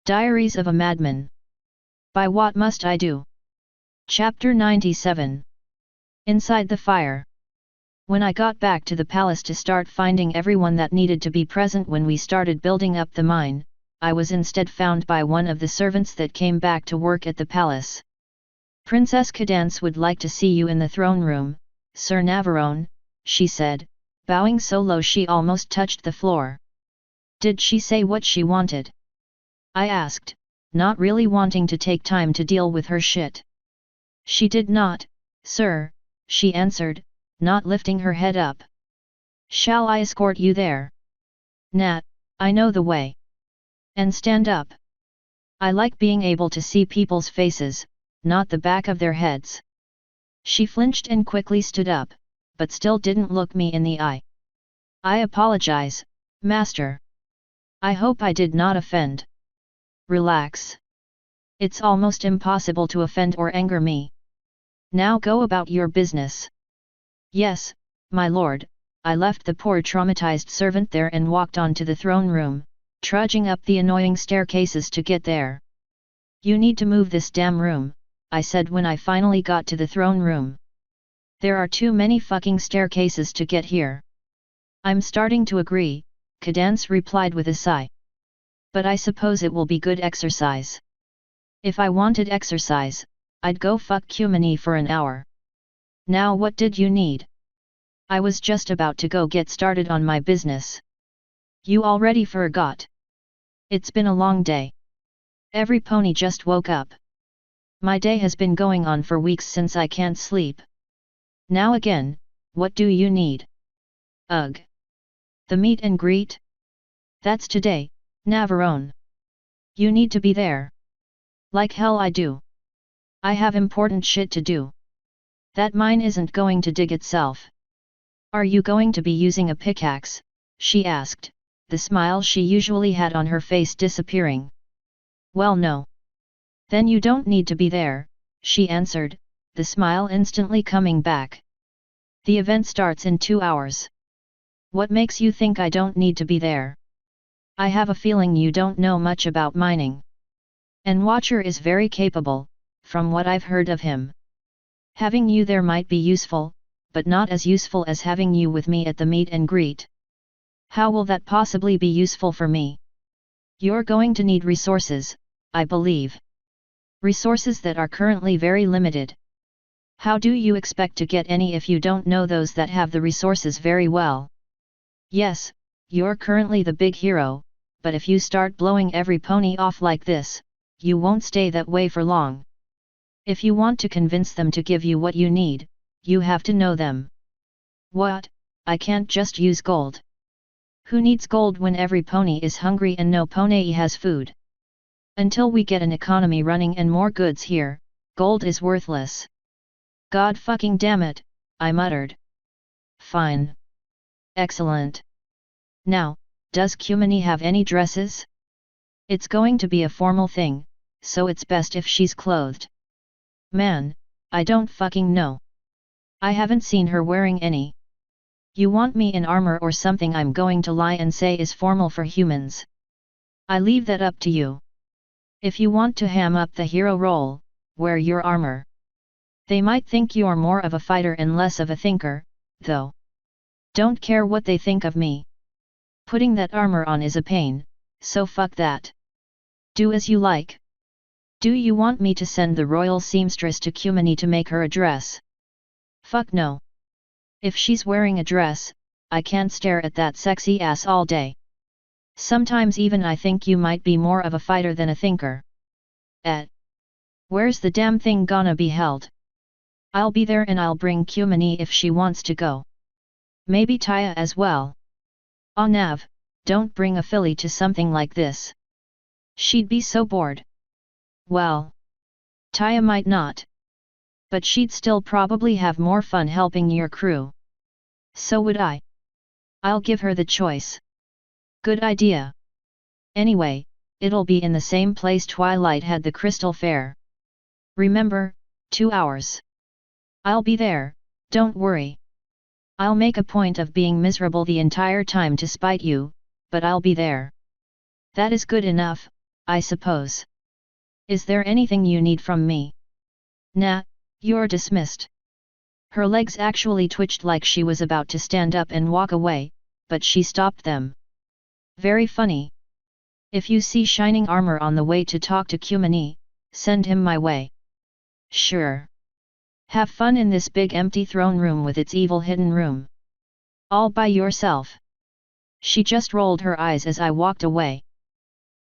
Diaries of a Madman. By What Must I Do? Chapter 97. Inside the fire. When I got back to the palace to start finding everyone that needed to be present when we started building up the mine, I was instead found by one of the servants that came back to work at the palace. "Princess Cadance would like to see you in the throne room, Sir Navarone," she said, bowing so low she almost touched the floor. "Did she say what she wanted?" I asked, not really wanting to take time to deal with her shit. "She did not, sir," she answered, not lifting her head up. "Shall I escort you there?" "Nah, I know the way." "And stand up. I like being able to see people's faces, not the back of their heads." She flinched and quickly stood up, but still didn't look me in the eye. "I apologize, master. I hope I did not offend." "Relax. It's almost impossible to offend or anger me. Now go about your business." "Yes, my lord." I left the poor traumatized servant there and walked on to the throne room, trudging up the annoying staircases to get there. "You need to move this damn room," I said when I finally got to the throne room. "There are too many fucking staircases to get here." "I'm starting to agree," Cadance replied with a sigh. "But I suppose it will be good exercise." If I wanted exercise, I'd go fuck Cumini for an hour. "Now what did you need?" I was just about to go get started on my business. "You already forgot. It's been a long day. Every pony just woke up. My day has been going on for weeks since I can't sleep. Now again, what do you need?" "Ugh. The meet and greet? That's today, Navarone. You need to be there." "Like hell I do. I have important shit to do." "That mine isn't going to dig itself." "Are you going to be using a pickaxe?" she asked, the smile she usually had on her face disappearing. "Well no. Then you don't need to be there," she answered, the smile instantly coming back. "The event starts in 2 hours. What makes you think I don't need to be there?" "I have a feeling you don't know much about mining. And Watcher is very capable, from what I've heard of him. Having you there might be useful, but not as useful as having you with me at the meet and greet." "How will that possibly be useful for me?" "You're going to need resources, I believe. Resources that are currently very limited. How do you expect to get any if you don't know those that have the resources very well?" "Yes, you're currently the big hero, but if you start blowing every pony off like this, you won't stay that way for long. If you want to convince them to give you what you need, you have to know them." "What? I can't just use gold." "Who needs gold when every pony is hungry and no pony has food? Until we get an economy running and more goods here, gold is worthless." "God fucking damn it," I muttered. "Fine. Excellent. Now, does Cumini have any dresses?" "It's going to be a formal thing, so it's best if she's clothed." "Man, I don't fucking know. I haven't seen her wearing any." "You want me in armor or something I'm going to lie and say is formal for humans? I leave that up to you. If you want to ham up the hero role, wear your armor. They might think you're more of a fighter and less of a thinker, though. Don't care what they think of me. Putting that armor on is a pain, so fuck that. Do as you like." "Do you want me to send the royal seamstress to Cumini to make her a dress?" "Fuck no. If she's wearing a dress, I can't stare at that sexy ass all day. Sometimes even I think you might be more of a fighter than a thinker." Where's the damn thing gonna be held?" "I'll be there and I'll bring Cumini if she wants to go. Maybe Taya as well." "Aw Nav, don't bring a filly to something like this. She'd be so bored." "Well, Taya might not. But she'd still probably have more fun helping your crew." "So would I. I'll give her the choice." "Good idea. Anyway, it'll be in the same place Twilight had the Crystal Fair. Remember, 2 hours. I'll be there, don't worry. I'll make a point of being miserable the entire time to spite you, but I'll be there." "That is good enough," I suppose. Is there anything you need from me? Nah, you're dismissed. Her legs actually twitched like she was about to stand up and walk away, but she stopped them. Very funny. If you see shining armor on the way to talk to Kumani, send him my way. Sure. Have fun in this big empty throne room with its evil hidden room. All by yourself. She just rolled her eyes as I walked away.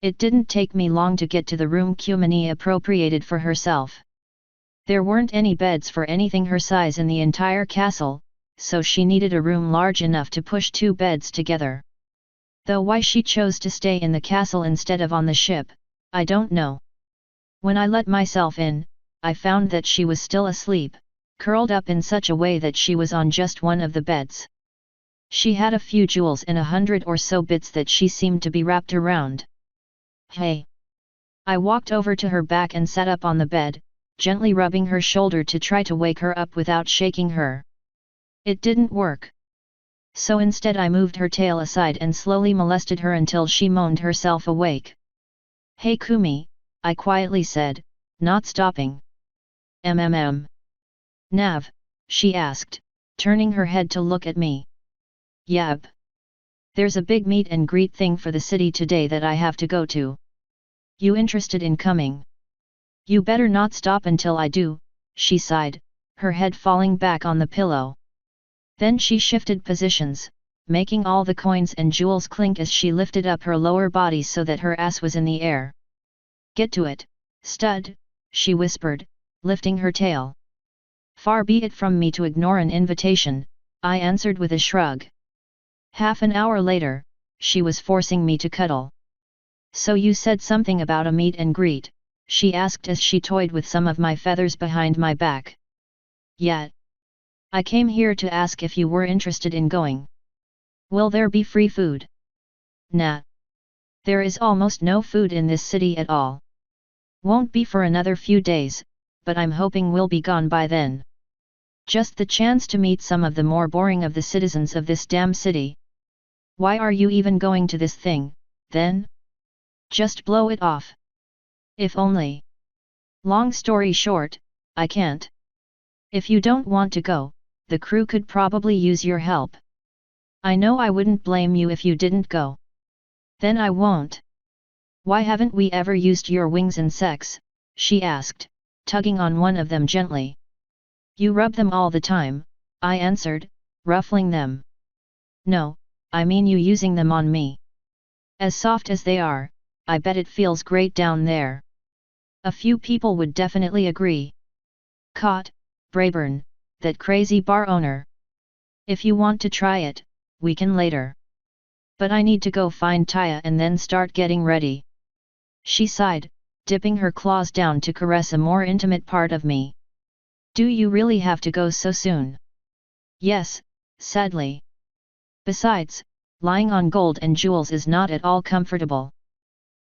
It didn't take me long to get to the room Kumani appropriated for herself. There weren't any beds for anything her size in the entire castle, so she needed a room large enough to push 2 beds together. Though why she chose to stay in the castle instead of on the ship, I don't know. When I let myself in, I found that she was still asleep, curled up in such a way that she was on just one of the beds. She had a few jewels and 100 or so bits that she seemed to be wrapped around. Hey! I walked over to her back and sat up on the bed, gently rubbing her shoulder to try to wake her up without shaking her. It didn't work. So instead I moved her tail aside and slowly molested her until she moaned herself awake. Hey Kumi, I quietly said, not stopping. Nav, she asked, turning her head to look at me. Yep. There's a big meet and greet thing for the city today that I have to go to. You interested in coming? You better not stop until I do, she sighed, her head falling back on the pillow. Then she shifted positions, making all the coins and jewels clink as she lifted up her lower body so that her ass was in the air. Get to it, stud, she whispered, lifting her tail. Far be it from me to ignore an invitation, I answered with a shrug. Half an hour later, she was forcing me to cuddle. So you said something about a meet and greet, she asked as she toyed with some of my feathers behind my back. Yeah. I came here to ask if you were interested in going. Will there be free food? Nah. There is almost no food in this city at all. Won't be for another few days, but I'm hoping we'll be gone by then. Just the chance to meet some of the more boring of the citizens of this damn city. Why are you even going to this thing, then? Just blow it off. If only. Long story short, I can't. If you don't want to go, the crew could probably use your help. I know I wouldn't blame you if you didn't go. Then I won't. Why haven't we ever used your wings in sex? She asked, tugging on one of them gently. You rub them all the time, I answered, ruffling them. No, I mean you using them on me. As soft as they are, I bet it feels great down there. A few people would definitely agree. Caught, Brayburn, that crazy bar owner. If you want to try it, we can later. But I need to go find Taya and then start getting ready. She sighed, dipping her claws down to caress a more intimate part of me. Do you really have to go so soon? Yes, sadly. Besides, lying on gold and jewels is not at all comfortable.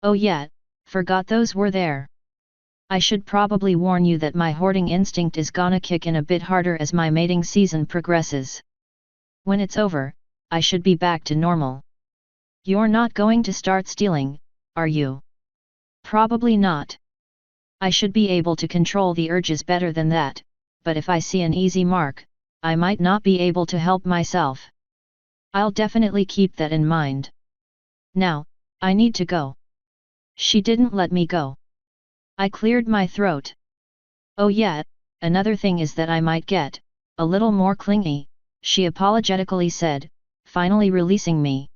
Oh yeah, forgot those were there. I should probably warn you that my hoarding instinct is gonna kick in a bit harder as my mating season progresses. When it's over, I should be back to normal. You're not going to start stealing, are you? Probably not. I should be able to control the urges better than that, but if I see an easy mark, I might not be able to help myself. I'll definitely keep that in mind. Now, I need to go. She didn't let me go. I cleared my throat. Oh yeah, another thing is that I might get a little more clingy, she apologetically said, finally releasing me.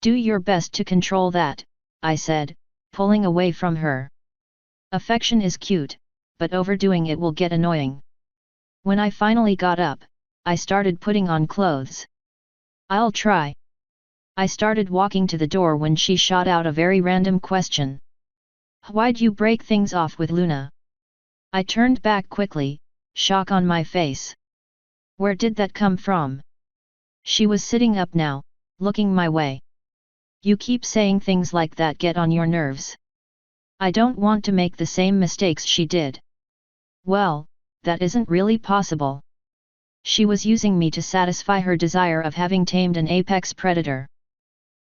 Do your best to control that, I said, pulling away from her. Affection is cute, but overdoing it will get annoying. When I finally got up, I started putting on clothes. I'll try. I started walking to the door when she shot out a very random question. Why'd you break things off with Luna? I turned back quickly, shock on my face. Where did that come from? She was sitting up now, looking my way. You keep saying things like that get on your nerves. I don't want to make the same mistakes she did. Well, that isn't really possible. She was using me to satisfy her desire of having tamed an apex predator.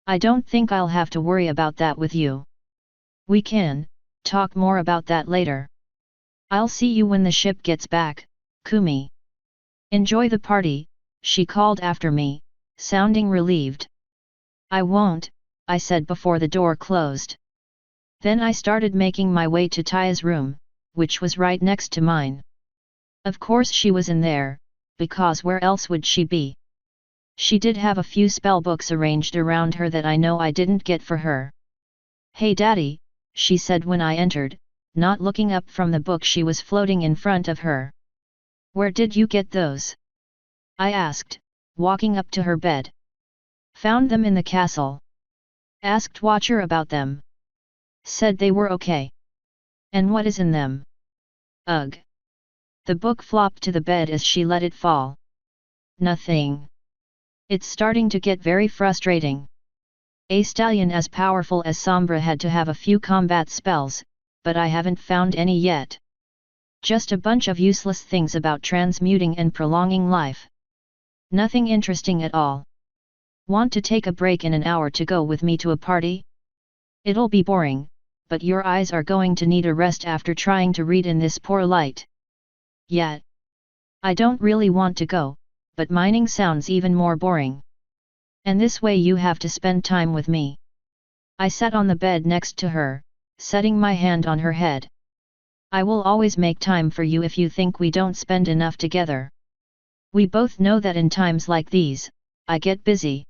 I don't think I'll have to worry about that with you. We can talk more about that later. I'll see you when the ship gets back, Kumi. Enjoy the party, she called after me, sounding relieved. I won't, I said before the door closed. Then I started making my way to Taya's room, which was right next to mine. Of course she was in there, because where else would she be? She did have a few spell books arranged around her that I know I didn't get for her. Hey Daddy, she said when I entered, not looking up from the book she was floating in front of her. Where did you get those? I asked, walking up to her bed. Found them in the castle. Asked Watcher about them. Said they were okay. And what is in them? Ugh. The book flopped to the bed as she let it fall. Nothing. It's starting to get very frustrating. A stallion as powerful as Sombra had to have a few combat spells, but I haven't found any yet. Just a bunch of useless things about transmuting and prolonging life. Nothing interesting at all. Want to take a break in an hour to go with me to a party? It'll be boring, but your eyes are going to need a rest after trying to read in this poor light. Yet. I don't really want to go, but mining sounds even more boring. And this way you have to spend time with me. I sat on the bed next to her, setting my hand on her head. I will always make time for you if you think we don't spend enough together. We both know that in times like these, I get busy.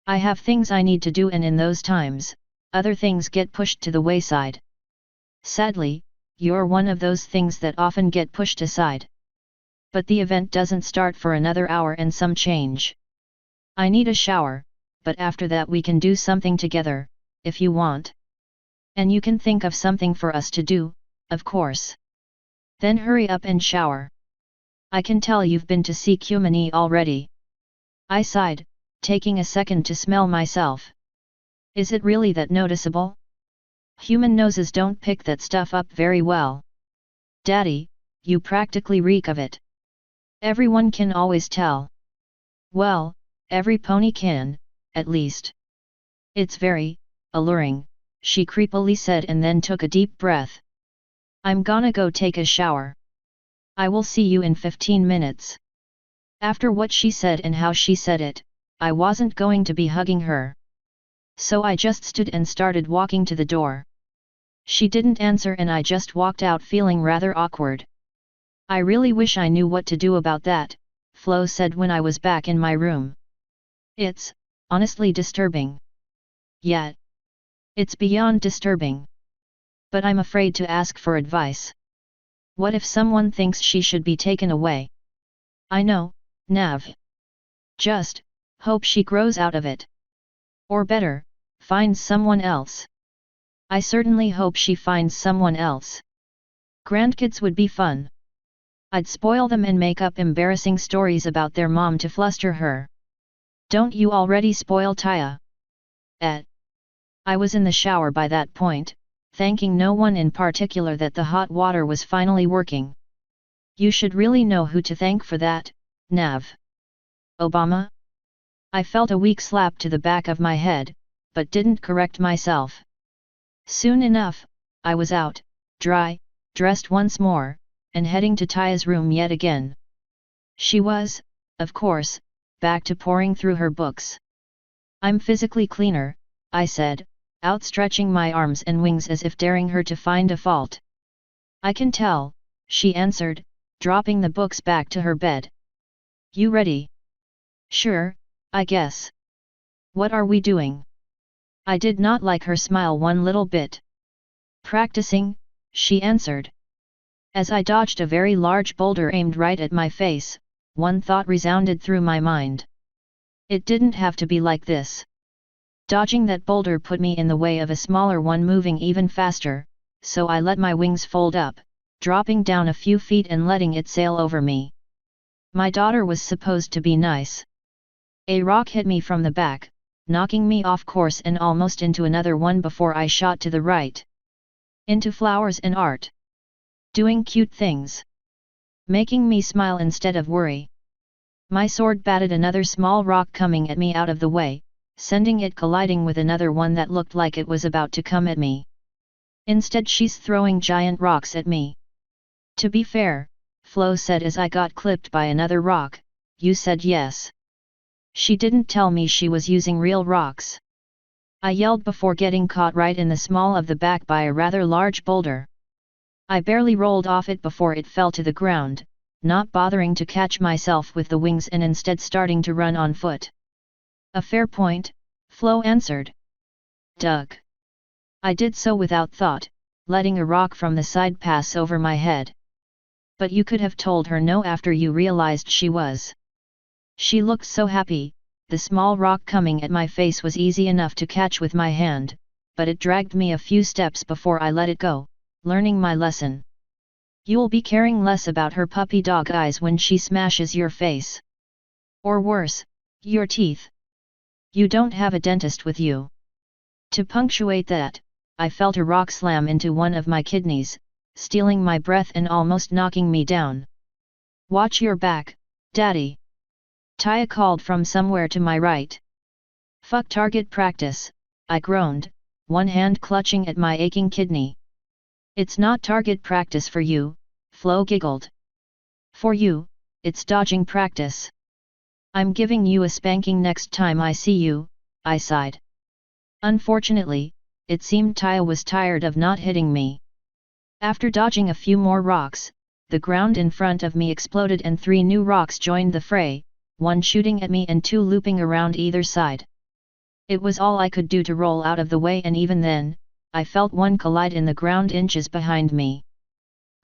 I have things I need to do, and in those times, other things get pushed to the wayside. Sadly, you're one of those things that often get pushed aside. But the event doesn't start for another hour and some change. I need a shower, but after that we can do something together, if you want. And you can think of something for us to do, of course. Then hurry up and shower. I can tell you've been to see Kumini already. I sighed, taking a second to smell myself. Is it really that noticeable? Human noses don't pick that stuff up very well. Daddy, you practically reek of it. Everyone can always tell. Well, every pony can, at least. It's very alluring, she creepily said and then took a deep breath. I'm gonna go take a shower. I will see you in 15 minutes. After what she said and how she said it, I wasn't going to be hugging her. So I just stood and started walking to the door. She didn't answer and I just walked out feeling rather awkward. I really wish I knew what to do about that, Flo said when I was back in my room. It's honestly disturbing. Yet. It's beyond disturbing. But I'm afraid to ask for advice. What if someone thinks she should be taken away? I know, Nav. Just hope she grows out of it. Or better, finds someone else. I certainly hope she finds someone else. Grandkids would be fun. I'd spoil them and make up embarrassing stories about their mom to fluster her. Don't you already spoil Taya? I was in the shower by that point, thanking no one in particular that the hot water was finally working. You should really know who to thank for that, Nav. Obama? I felt a weak slap to the back of my head, but didn't correct myself. Soon enough, I was out, dry, dressed once more, and heading to Taya's room yet again. She was, of course, back to poring through her books. I'm physically cleaner, I said, outstretching my arms and wings as if daring her to find a fault. I can tell, she answered, dropping the books back to her bed. You ready? Sure, I guess. What are we doing? I did not like her smile one little bit. Practicing, she answered. As I dodged a very large boulder aimed right at my face, one thought resounded through my mind. It didn't have to be like this. Dodging that boulder put me in the way of a smaller one moving even faster, so I let my wings fold up, dropping down a few feet and letting it sail over me. My daughter was supposed to be nice. A rock hit me from the back, knocking me off course and almost into another one before I shot to the right. Into flowers and art. Doing cute things. Making me smile instead of worry. My sword batted another small rock coming at me out of the way, sending it colliding with another one that looked like it was about to come at me. Instead she's throwing giant rocks at me. To be fair, Flo said as I got clipped by another rock, you said yes. She didn't tell me she was using real rocks. I yelled before getting caught right in the small of the back by a rather large boulder. I barely rolled off it before it fell to the ground, not bothering to catch myself with the wings and instead starting to run on foot. A fair point, Flo answered. Doug. I did so without thought, letting a rock from the side pass over my head. But you could have told her no after you realized she was. She looked so happy. The small rock coming at my face was easy enough to catch with my hand, but it dragged me a few steps before I let it go, learning my lesson. You'll be caring less about her puppy dog eyes when she smashes your face. Or worse, your teeth. You don't have a dentist with you. To punctuate that, I felt a rock slam into one of my kidneys, stealing my breath and almost knocking me down. Watch your back, Daddy. Taya called from somewhere to my right. Fuck target practice, I groaned, one hand clutching at my aching kidney. It's not target practice for you, Flo giggled. For you, it's dodging practice. I'm giving you a spanking next time I see you, I sighed. Unfortunately, it seemed Taya was tired of not hitting me. After dodging a few more rocks, the ground in front of me exploded and 3 new rocks joined the fray, 1 shooting at me and 2 looping around either side. It was all I could do to roll out of the way, and even then, I felt one collide in the ground inches behind me.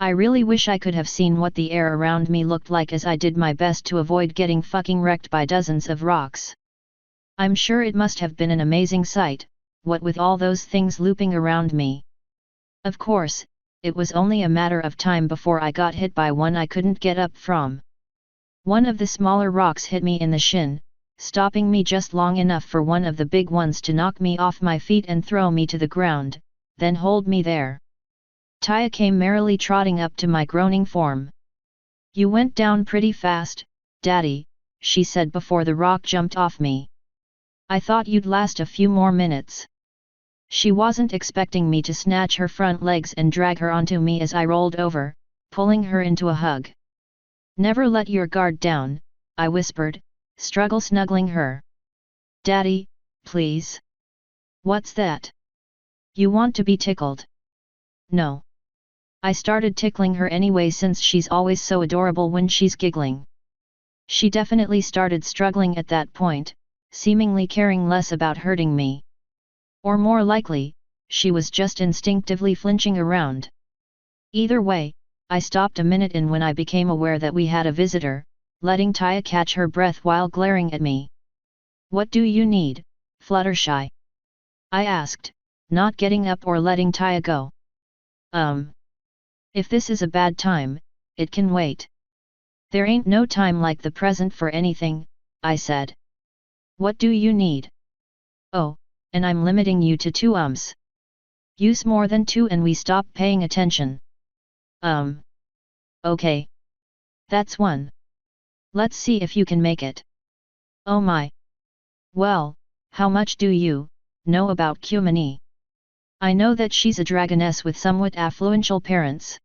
I really wish I could have seen what the air around me looked like as I did my best to avoid getting fucking wrecked by dozens of rocks. I'm sure it must have been an amazing sight, what with all those things looping around me. Of course, it was only a matter of time before I got hit by one I couldn't get up from. One of the smaller rocks hit me in the shin, stopping me just long enough for one of the big ones to knock me off my feet and throw me to the ground, then hold me there. Taya came merrily trotting up to my groaning form. You went down pretty fast, Daddy, she said before the rock jumped off me. I thought you'd last a few more minutes. She wasn't expecting me to snatch her front legs and drag her onto me as I rolled over, pulling her into a hug. Never let your guard down, I whispered, snuggling her. Daddy, please. What's that? You want to be tickled? No. I started tickling her anyway since she's always so adorable when she's giggling. She definitely started struggling at that point, seemingly caring less about hurting me. Or more likely, she was just instinctively flinching around. Either way, I stopped a minute in when I became aware that we had a visitor, letting Taya catch her breath while glaring at me. What do you need, Fluttershy? I asked, not getting up or letting Taya go. If this is a bad time, it can wait. There ain't no time like the present for anything, I said. What do you need? Oh, and I'm limiting you to 2 Use more than 2 and we stop paying attention. Okay. That's 1. Let's see if you can make it. Oh my. Well, how much do you know about Kumini? I know that she's a dragoness with somewhat affluential parents.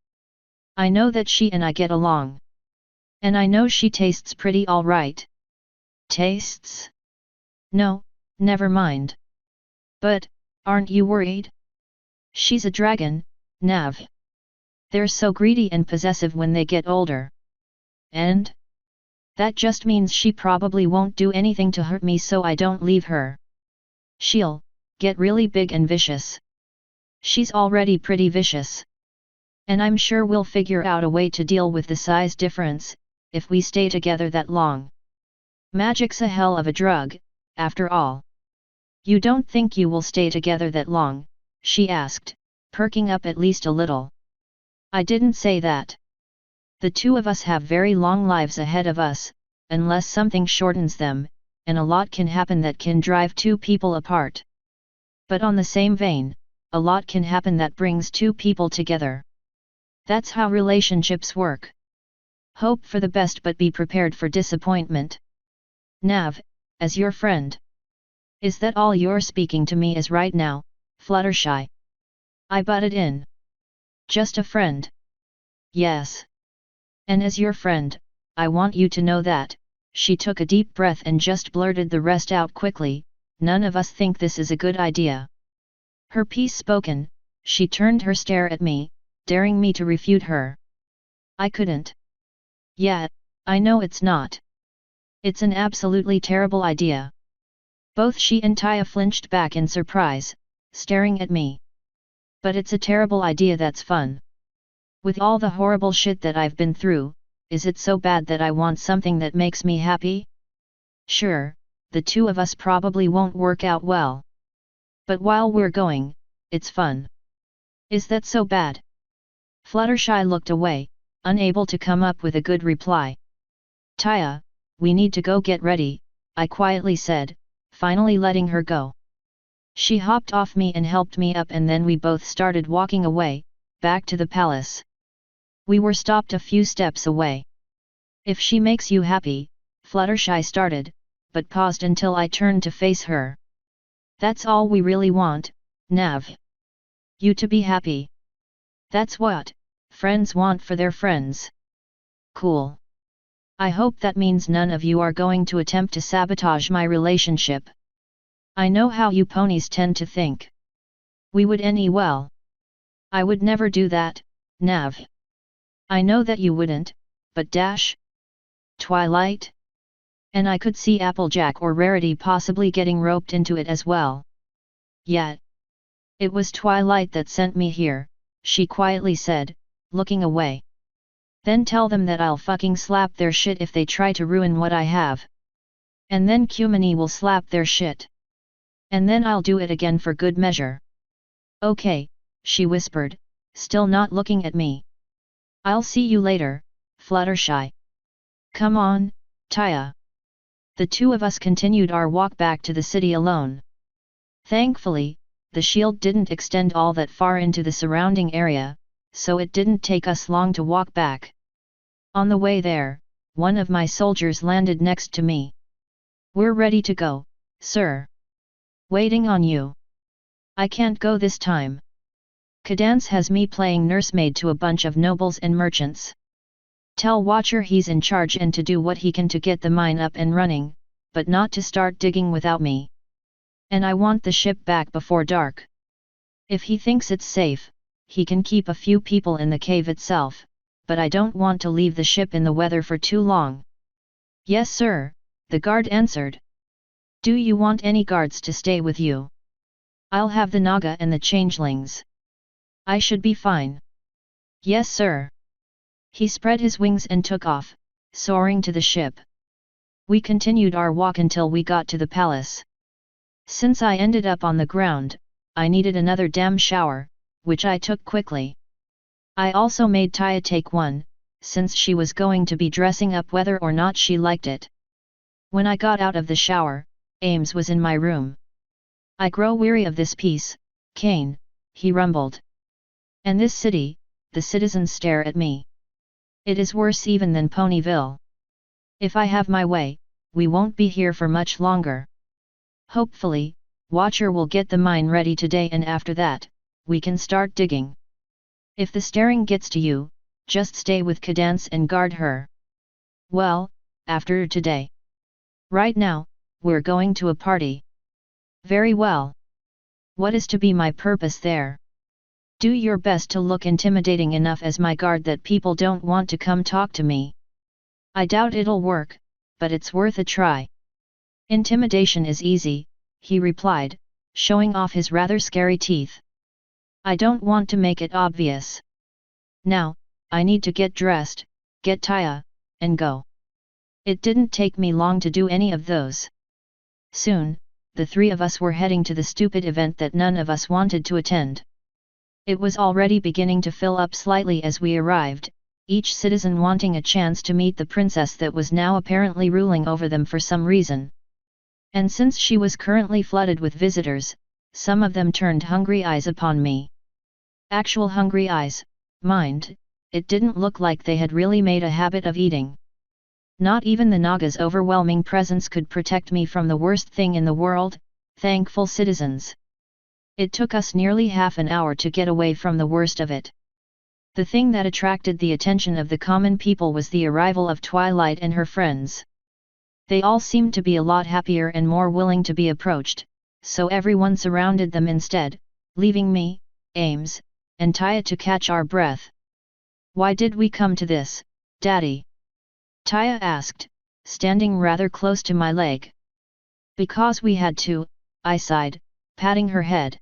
I know that she and I get along. And I know she tastes pretty alright. Tastes? No, never mind. But, aren't you worried? She's a dragon, Nav. They're so greedy and possessive when they get older. And? That just means she probably won't do anything to hurt me so I don't leave her. She'll get really big and vicious. She's already pretty vicious. And I'm sure we'll figure out a way to deal with the size difference, if we stay together that long. Magic's a hell of a drug, after all. You don't think you will stay together that long? She asked, perking up at least a little. I didn't say that. The 2 of us have very long lives ahead of us, unless something shortens them, and a lot can happen that can drive 2 people apart. But on the same vein, a lot can happen that brings 2 people together. That's how relationships work. Hope for the best but be prepared for disappointment. Nav, as your friend. Is that all you're speaking to me as right now, Fluttershy? I butted in. Just a friend. Yes. And as your friend, I want you to know that. She took a deep breath and just blurted the rest out quickly. None of us think this is a good idea. Her piece spoken, she turned her stare at me, daring me to refute her. I couldn't. Yeah, I know it's not. It's an absolutely terrible idea. Both she and Taya flinched back in surprise, staring at me. But it's a terrible idea that's fun. With all the horrible shit that I've been through, is it so bad that I want something that makes me happy? Sure, the two of us probably won't work out well. But while we're going, it's fun. Is that so bad? Fluttershy looked away, unable to come up with a good reply. Taya, we need to go get ready, I quietly said, finally letting her go. She hopped off me and helped me up, and then we both started walking away, back to the palace. We were stopped a few steps away. If she makes you happy, Fluttershy started, but paused until I turned to face her. That's all we really want, Nav. You to be happy. That's what friends want for their friends. Cool. I hope that means none of you are going to attempt to sabotage my relationship. I know how you ponies tend to think. We would well. I would never do that, Nav. I know that you wouldn't, but dash. Twilight? And I could see Applejack or Rarity possibly getting roped into it as well. Yet. It was Twilight that sent me here, she quietly said, looking away. Then tell them that I'll fucking slap their shit if they try to ruin what I have. And then Cumini will slap their shit. And then I'll do it again for good measure. Okay, she whispered, still not looking at me. I'll see you later, Fluttershy. Come on, Taya. The two of us continued our walk back to the city alone. Thankfully, the shield didn't extend all that far into the surrounding area, so it didn't take us long to walk back. On the way there, one of my soldiers landed next to me. We're ready to go, sir. Waiting on you. I can't go this time. Cadance has me playing nursemaid to a bunch of nobles and merchants. Tell Watcher he's in charge and to do what he can to get the mine up and running, but not to start digging without me. And I want the ship back before dark. If he thinks it's safe, he can keep a few people in the cave itself, but I don't want to leave the ship in the weather for too long. Yes sir, the guard answered. Do you want any guards to stay with you? I'll have the Naga and the changelings. I should be fine. Yes sir. He spread his wings and took off, soaring to the ship. We continued our walk until we got to the palace. Since I ended up on the ground, I needed another damn shower, which I took quickly. I also made Taya take one, since she was going to be dressing up whether or not she liked it. When I got out of the shower, Ames was in my room. I grow weary of this piece, Kane, he rumbled. And this city, the citizens stare at me. It is worse even than Ponyville. If I have my way, we won't be here for much longer. Hopefully, Watcher will get the mine ready today, and after that, we can start digging. If the staring gets to you, just stay with Cadance and guard her. Well, after today. Right now, we're going to a party. Very well. What is to be my purpose there? Do your best to look intimidating enough as my guard that people don't want to come talk to me. I doubt it'll work, but it's worth a try. Intimidation is easy, he replied, showing off his rather scary teeth. I don't want to make it obvious. Now, I need to get dressed, get Taya, and go. It didn't take me long to do any of those. Soon, the three of us were heading to the stupid event that none of us wanted to attend. It was already beginning to fill up slightly as we arrived, each citizen wanting a chance to meet the princess that was now apparently ruling over them for some reason. And since she was currently flooded with visitors, some of them turned hungry eyes upon me. Actual hungry eyes, mind, it didn't look like they had really made a habit of eating. Not even the Naga's overwhelming presence could protect me from the worst thing in the world, thankful citizens. It took us nearly half an hour to get away from the worst of it. The thing that attracted the attention of the common people was the arrival of Twilight and her friends. They all seemed to be a lot happier and more willing to be approached, so everyone surrounded them instead, leaving me, Ames, and Taya to catch our breath. "Why did we come to this, Daddy?" Taya asked, standing rather close to my leg. "Because we had to," I sighed, patting her head.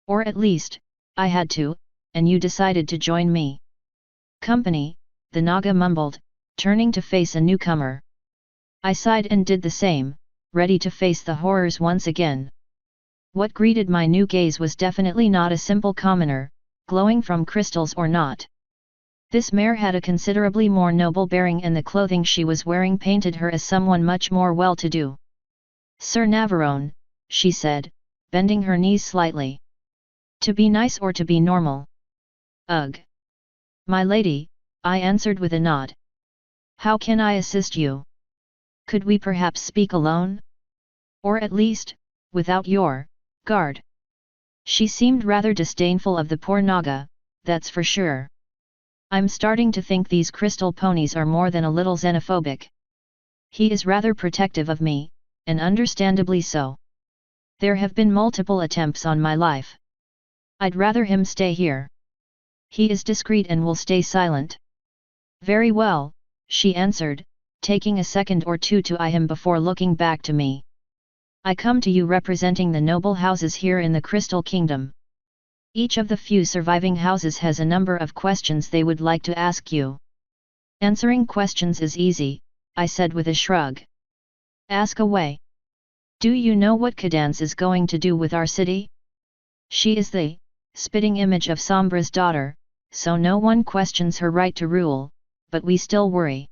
"Or at least, I had to, and you decided to join me." "Company," the Naga mumbled, turning to face a newcomer. I sighed and did the same, ready to face the horrors once again. What greeted my new gaze was definitely not a simple commoner, glowing from crystals or not. This mare had a considerably more noble bearing, and the clothing she was wearing painted her as someone much more well-to-do. "Sir Navarone," she said, bending her knees slightly. "To be nice or to be normal?" "Ugh. My lady," I answered with a nod. "How can I assist you? Could we perhaps speak alone? Or at least, without your guard?" She seemed rather disdainful of the poor Naga, that's for sure. I'm starting to think these crystal ponies are more than a little xenophobic. He is rather protective of me, and understandably so. There have been multiple attempts on my life. I'd rather him stay here. He is discreet and will stay silent. "Very well," she answered, taking a second or two to eye him before looking back to me. "I come to you representing the noble houses here in the Crystal Kingdom. Each of the few surviving houses has a number of questions they would like to ask you." "Answering questions is easy," I said with a shrug. "Ask away. Do you know what Cadance is going to do with our city? She is the spitting image of Sombra's daughter, so no one questions her right to rule, but we still worry."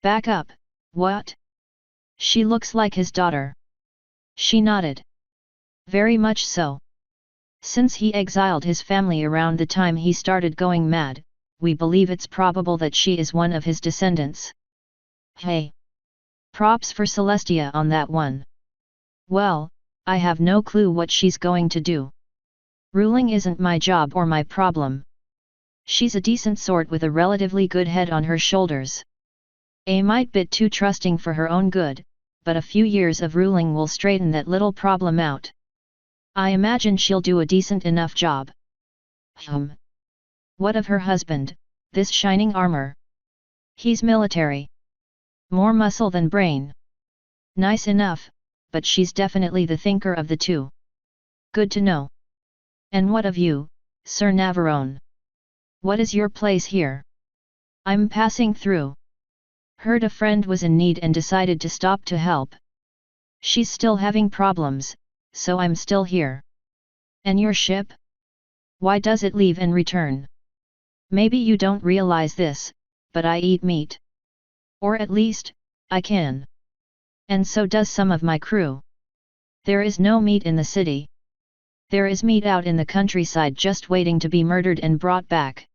"Back up, what? She looks like his daughter." She nodded. "Very much so. Since he exiled his family around the time he started going mad, we believe it's probable that she is one of his descendants." "Hey! Props for Celestia on that one." "Well, I have no clue what she's going to do. Ruling isn't my job or my problem. She's a decent sort with a relatively good head on her shoulders. A mite bit too trusting for her own good, but a few years of ruling will straighten that little problem out. I imagine she'll do a decent enough job." "What of her husband, this shining armor?" "He's military. More muscle than brain. Nice enough, but she's definitely the thinker of the two." "Good to know. And what of you, Sir Navarone? What is your place here?" "I'm passing through. Heard a friend was in need and decided to stop to help. She's still having problems, so I'm still here." "And your ship? Why does it leave and return?" "Maybe you don't realize this, but I eat meat. Or at least, I can. And so does some of my crew. There is no meat in the city. There is meat out in the countryside just waiting to be murdered and brought back."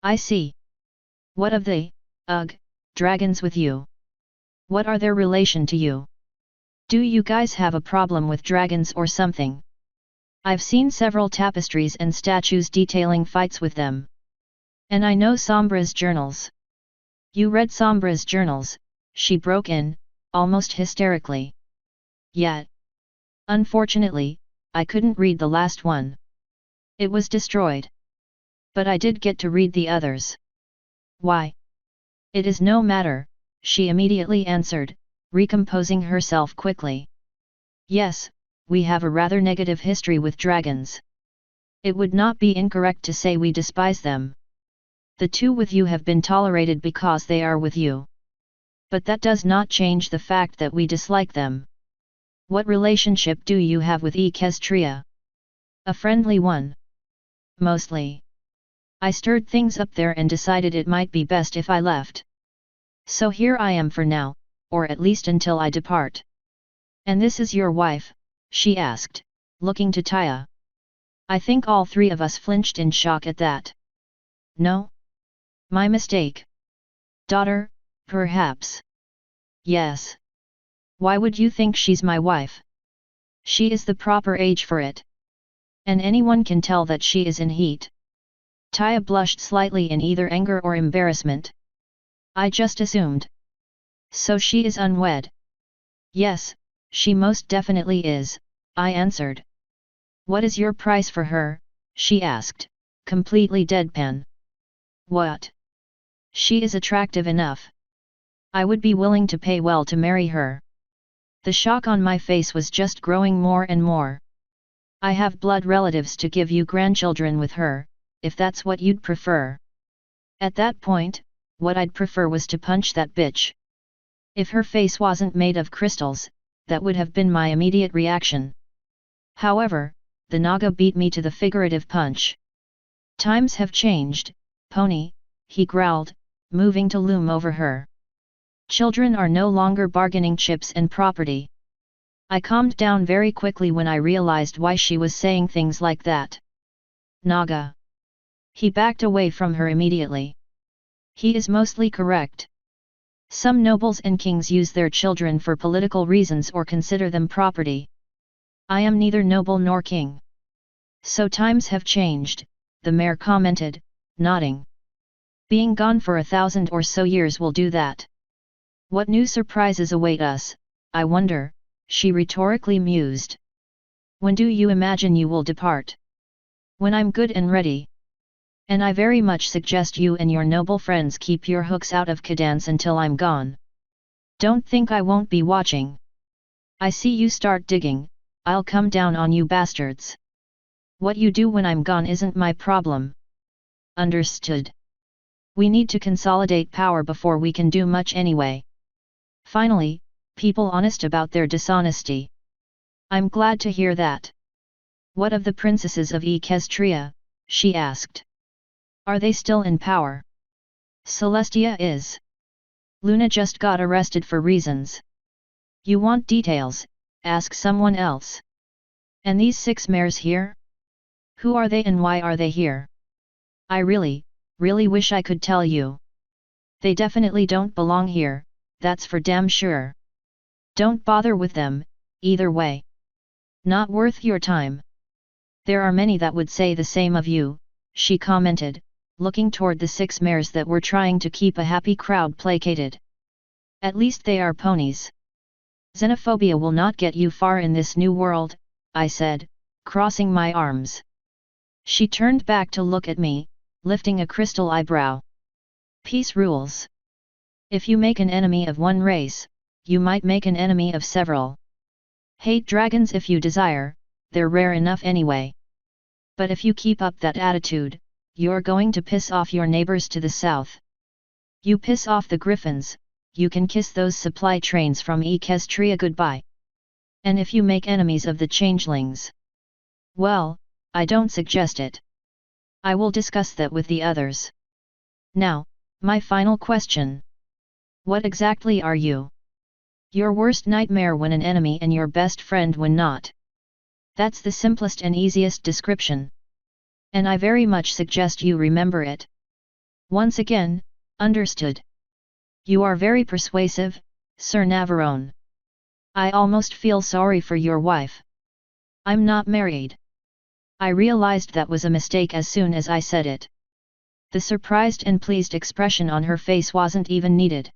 "I see. What of the, dragons with you? What are their relation to you? Do you guys have a problem with dragons or something? I've seen several tapestries and statues detailing fights with them. And I know Sombra's journals." "You read Sombra's journals?" she broke in, almost hysterically. "Yeah. Unfortunately, I couldn't read the last one. It was destroyed. But I did get to read the others." "Why?" "It is no matter," she immediately answered, recomposing herself quickly. "Yes, we have a rather negative history with dragons. It would not be incorrect to say we despise them. The two with you have been tolerated because they are with you. But that does not change the fact that we dislike them. What relationship do you have with Equestria?" "A friendly one. Mostly. I stirred things up there and decided it might be best if I left. So here I am for now, or at least until I depart." "And this is your wife?" she asked, looking to Taya. I think all three of us flinched in shock at that. "No? My mistake. Daughter, perhaps." "Yes. Why would you think she's my wife? She is the proper age for it." And anyone can tell that she is in heat. Taya blushed slightly in either anger or embarrassment. I just assumed. So she is unwed? Yes, she most definitely is, I answered. What is your price for her? She asked, completely deadpan. What? She is attractive enough. I would be willing to pay well to marry her. The shock on my face was just growing more and more. I have blood relatives to give you grandchildren with her, if that's what you'd prefer. At that point, what I'd prefer was to punch that bitch. If her face wasn't made of crystals, that would have been my immediate reaction. However, the Naga beat me to the figurative punch. Times have changed, pony, he growled, moving to loom over her. Children are no longer bargaining chips and property. I calmed down very quickly when I realized why she was saying things like that. Naga. He backed away from her immediately. He is mostly correct. Some nobles and kings use their children for political reasons or consider them property. I am neither noble nor king. So times have changed, the mayor commented, nodding. Being gone for 1,000 or so years will do that. What new surprises await us, I wonder, she rhetorically mused. When do you imagine you will depart? When I'm good and ready. And I very much suggest you and your noble friends keep your hooks out of Cadance until I'm gone. Don't think I won't be watching. I see you start digging, I'll come down on you bastards. What you do when I'm gone isn't my problem. Understood. We need to consolidate power before we can do much anyway. Finally, people honest about their dishonesty. I'm glad to hear that. What of the princesses of Equestria? She asked. Are they still in power? Celestia is. Luna just got arrested for reasons. You want details? Ask someone else. And these 6 mares here? Who are they and why are they here? I really wish I could tell you. They definitely don't belong here, that's for damn sure. Don't bother with them, either way. Not worth your time. There are many that would say the same of you, she commented, looking toward the 6 mares that were trying to keep a happy crowd placated. At least they are ponies. Xenophobia will not get you far in this new world, I said, crossing my arms. She turned back to look at me, lifting a crystal eyebrow. Peace rules. If you make an enemy of one race, you might make an enemy of several. Hate dragons if you desire, they're rare enough anyway. But if you keep up that attitude, you're going to piss off your neighbors to the south. You piss off the griffins, you can kiss those supply trains from Equestria goodbye. And if you make enemies of the changelings, well, I don't suggest it. I will discuss that with the others. Now, my final question. What exactly are you? Your worst nightmare when an enemy and your best friend when not. That's the simplest and easiest description. And I very much suggest you remember it. Once again, understood. You are very persuasive, Sir Navarone. I almost feel sorry for your wife. I'm not married. I realized that was a mistake as soon as I said it. The surprised and pleased expression on her face wasn't even needed.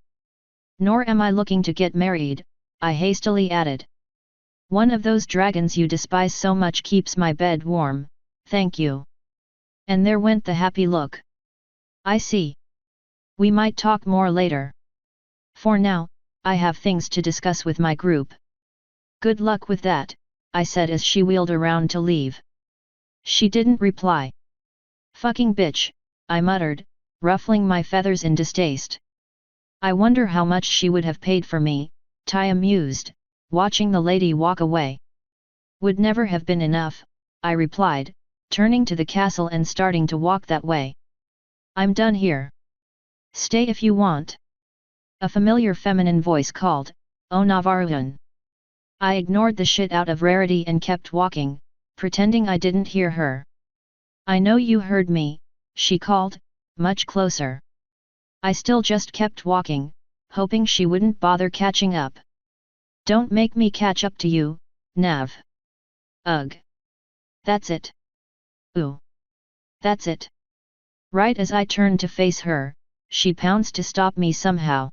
Nor am I looking to get married, I hastily added. One of those dragons you despise so much keeps my bed warm, thank you. And there went the happy look. I see. We might talk more later. For now, I have things to discuss with my group. Good luck with that, I said as she wheeled around to leave. She didn't reply. Fucking bitch, I muttered, ruffling my feathers in distaste. I wonder how much she would have paid for me, Taya mused, watching the lady walk away. Would never have been enough, I replied, turning to the castle and starting to walk that way. I'm done here. Stay if you want. A familiar feminine voice called, Oh Navarone. I ignored the shit out of Rarity and kept walking, pretending I didn't hear her. I know you heard me, she called, much closer. I still just kept walking, hoping she wouldn't bother catching up. Don't make me catch up to you, Nav. Ugh. That's it. Ooh. That's it. Right as I turned to face her, she pounced to stop me somehow.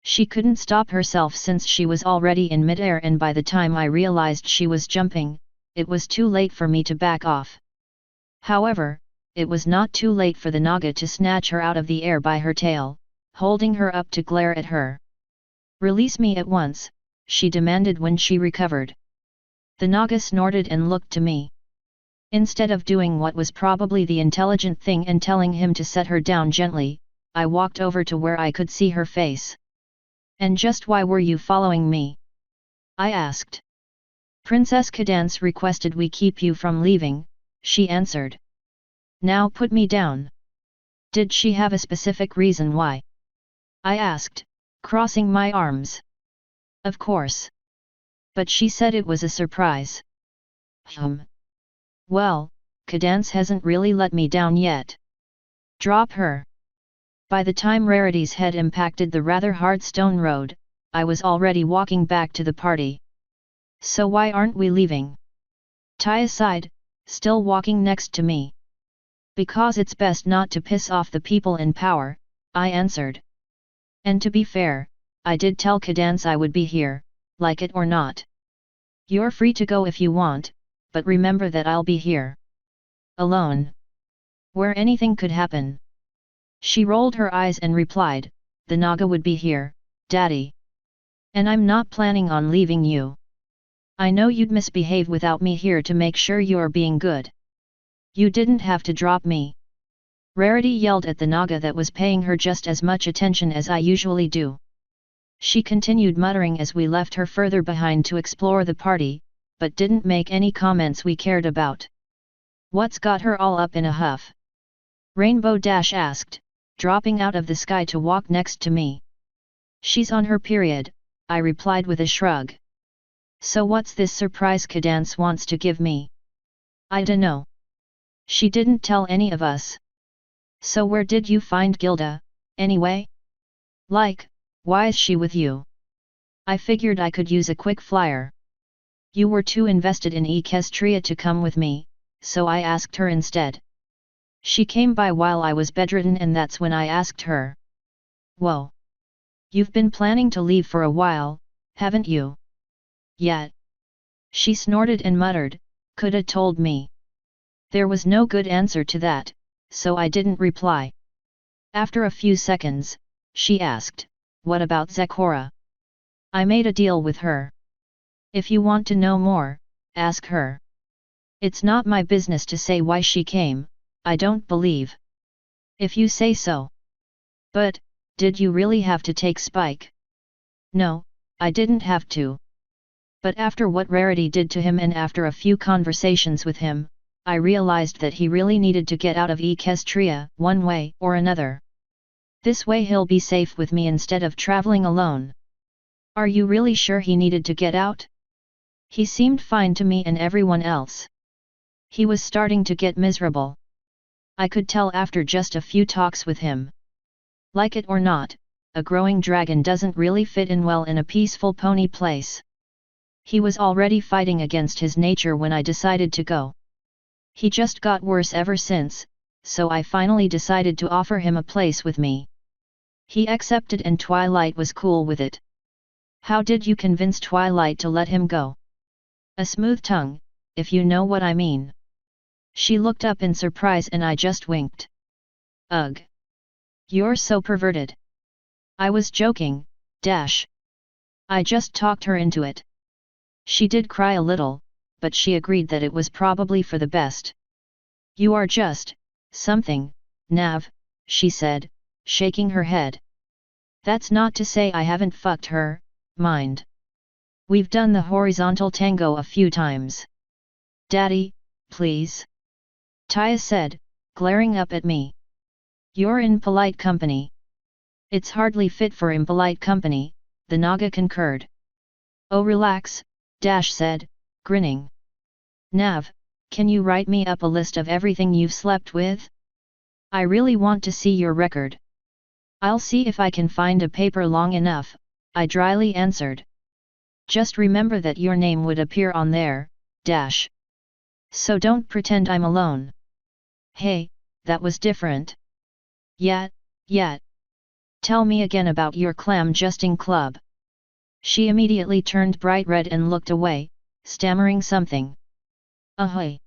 She couldn't stop herself since she was already in midair, and by the time I realized she was jumping, it was too late for me to back off. However, it was not too late for the Naga to snatch her out of the air by her tail, holding her up to glare at her. "Release me at once," she demanded when she recovered. The Naga snorted and looked to me. Instead of doing what was probably the intelligent thing and telling him to set her down gently, I walked over to where I could see her face. "And just why were you following me?" I asked. "Princess Cadance requested we keep you from leaving," she answered. "Now put me down." "Did she have a specific reason why?" I asked, crossing my arms. "Of course. But she said it was a surprise." Well, Cadance hasn't really let me down yet." "Drop her." By the time Rarity's head impacted the rather hard stone road, I was already walking back to the party. "So why aren't we leaving?" Taya sighed, still walking next to me. "Because it's best not to piss off the people in power," I answered. "And to be fair, I did tell Cadance I would be here, like it or not. You're free to go if you want, but remember that I'll be here. Alone. Where anything could happen." She rolled her eyes and replied, "The Naga would be here, Daddy. And I'm not planning on leaving you. I know you'd misbehave without me here to make sure you're being good. You didn't have to drop me." Rarity yelled at the Naga that was paying her just as much attention as I usually do. She continued muttering as we left her further behind to explore the party, but didn't make any comments we cared about. "What's got her all up in a huff?" Rainbow Dash asked, dropping out of the sky to walk next to me. "She's on her period," I replied with a shrug. "So what's this surprise Cadance wants to give me?" "I dunno. She didn't tell any of us." "So where did you find Gilda, anyway? Like, why is she with you?" "I figured I could use a quick flyer. You were too invested in Equestria to come with me, so I asked her instead. She came by while I was bedridden and that's when I asked her." "Whoa. You've been planning to leave for a while, haven't you?" "Yeah." She snorted and muttered, "Coulda told me." There was no good answer to that, so I didn't reply. After a few seconds, she asked, "What about Zekora?" "I made a deal with her. If you want to know more, ask her. It's not my business to say why she came, I don't believe." "If you say so." "But, did you really have to take Spike?" "No, I didn't have to. But after what Rarity did to him and after a few conversations with him, I realized that he really needed to get out of Equestria, one way or another. This way he'll be safe with me instead of traveling alone." "Are you really sure he needed to get out?" "He seemed fine to me and everyone else. He was starting to get miserable. I could tell after just a few talks with him. Like it or not, a growing dragon doesn't really fit in well in a peaceful pony place. He was already fighting against his nature when I decided to go. He just got worse ever since, so I finally decided to offer him a place with me. He accepted and Twilight was cool with it." "How did you convince Twilight to let him go?" "A smooth tongue, if you know what I mean." She looked up in surprise and I just winked. "Ugh. You're so perverted." "I was joking, Dash. I just talked her into it." She did cry a little, but she agreed that it was probably for the best. "You are just, something, Nav," she said, shaking her head. "That's not to say I haven't fucked her, mind. We've done the horizontal tango a few times." "Daddy, please," Taya said, glaring up at me. "You're in polite company." "It's hardly fit for impolite company," the Naga concurred. "Oh relax," Dash said, grinning. "Nav, can you write me up a list of everything you've slept with? I really want to see your record." "I'll see if I can find a paper long enough," I dryly answered. "Just remember that your name would appear on there, Dash. So don't pretend I'm alone." Hey, that was different. Yet. Tell me again about your clam justing club. She immediately turned bright red and looked away, stammering something. Ahoy!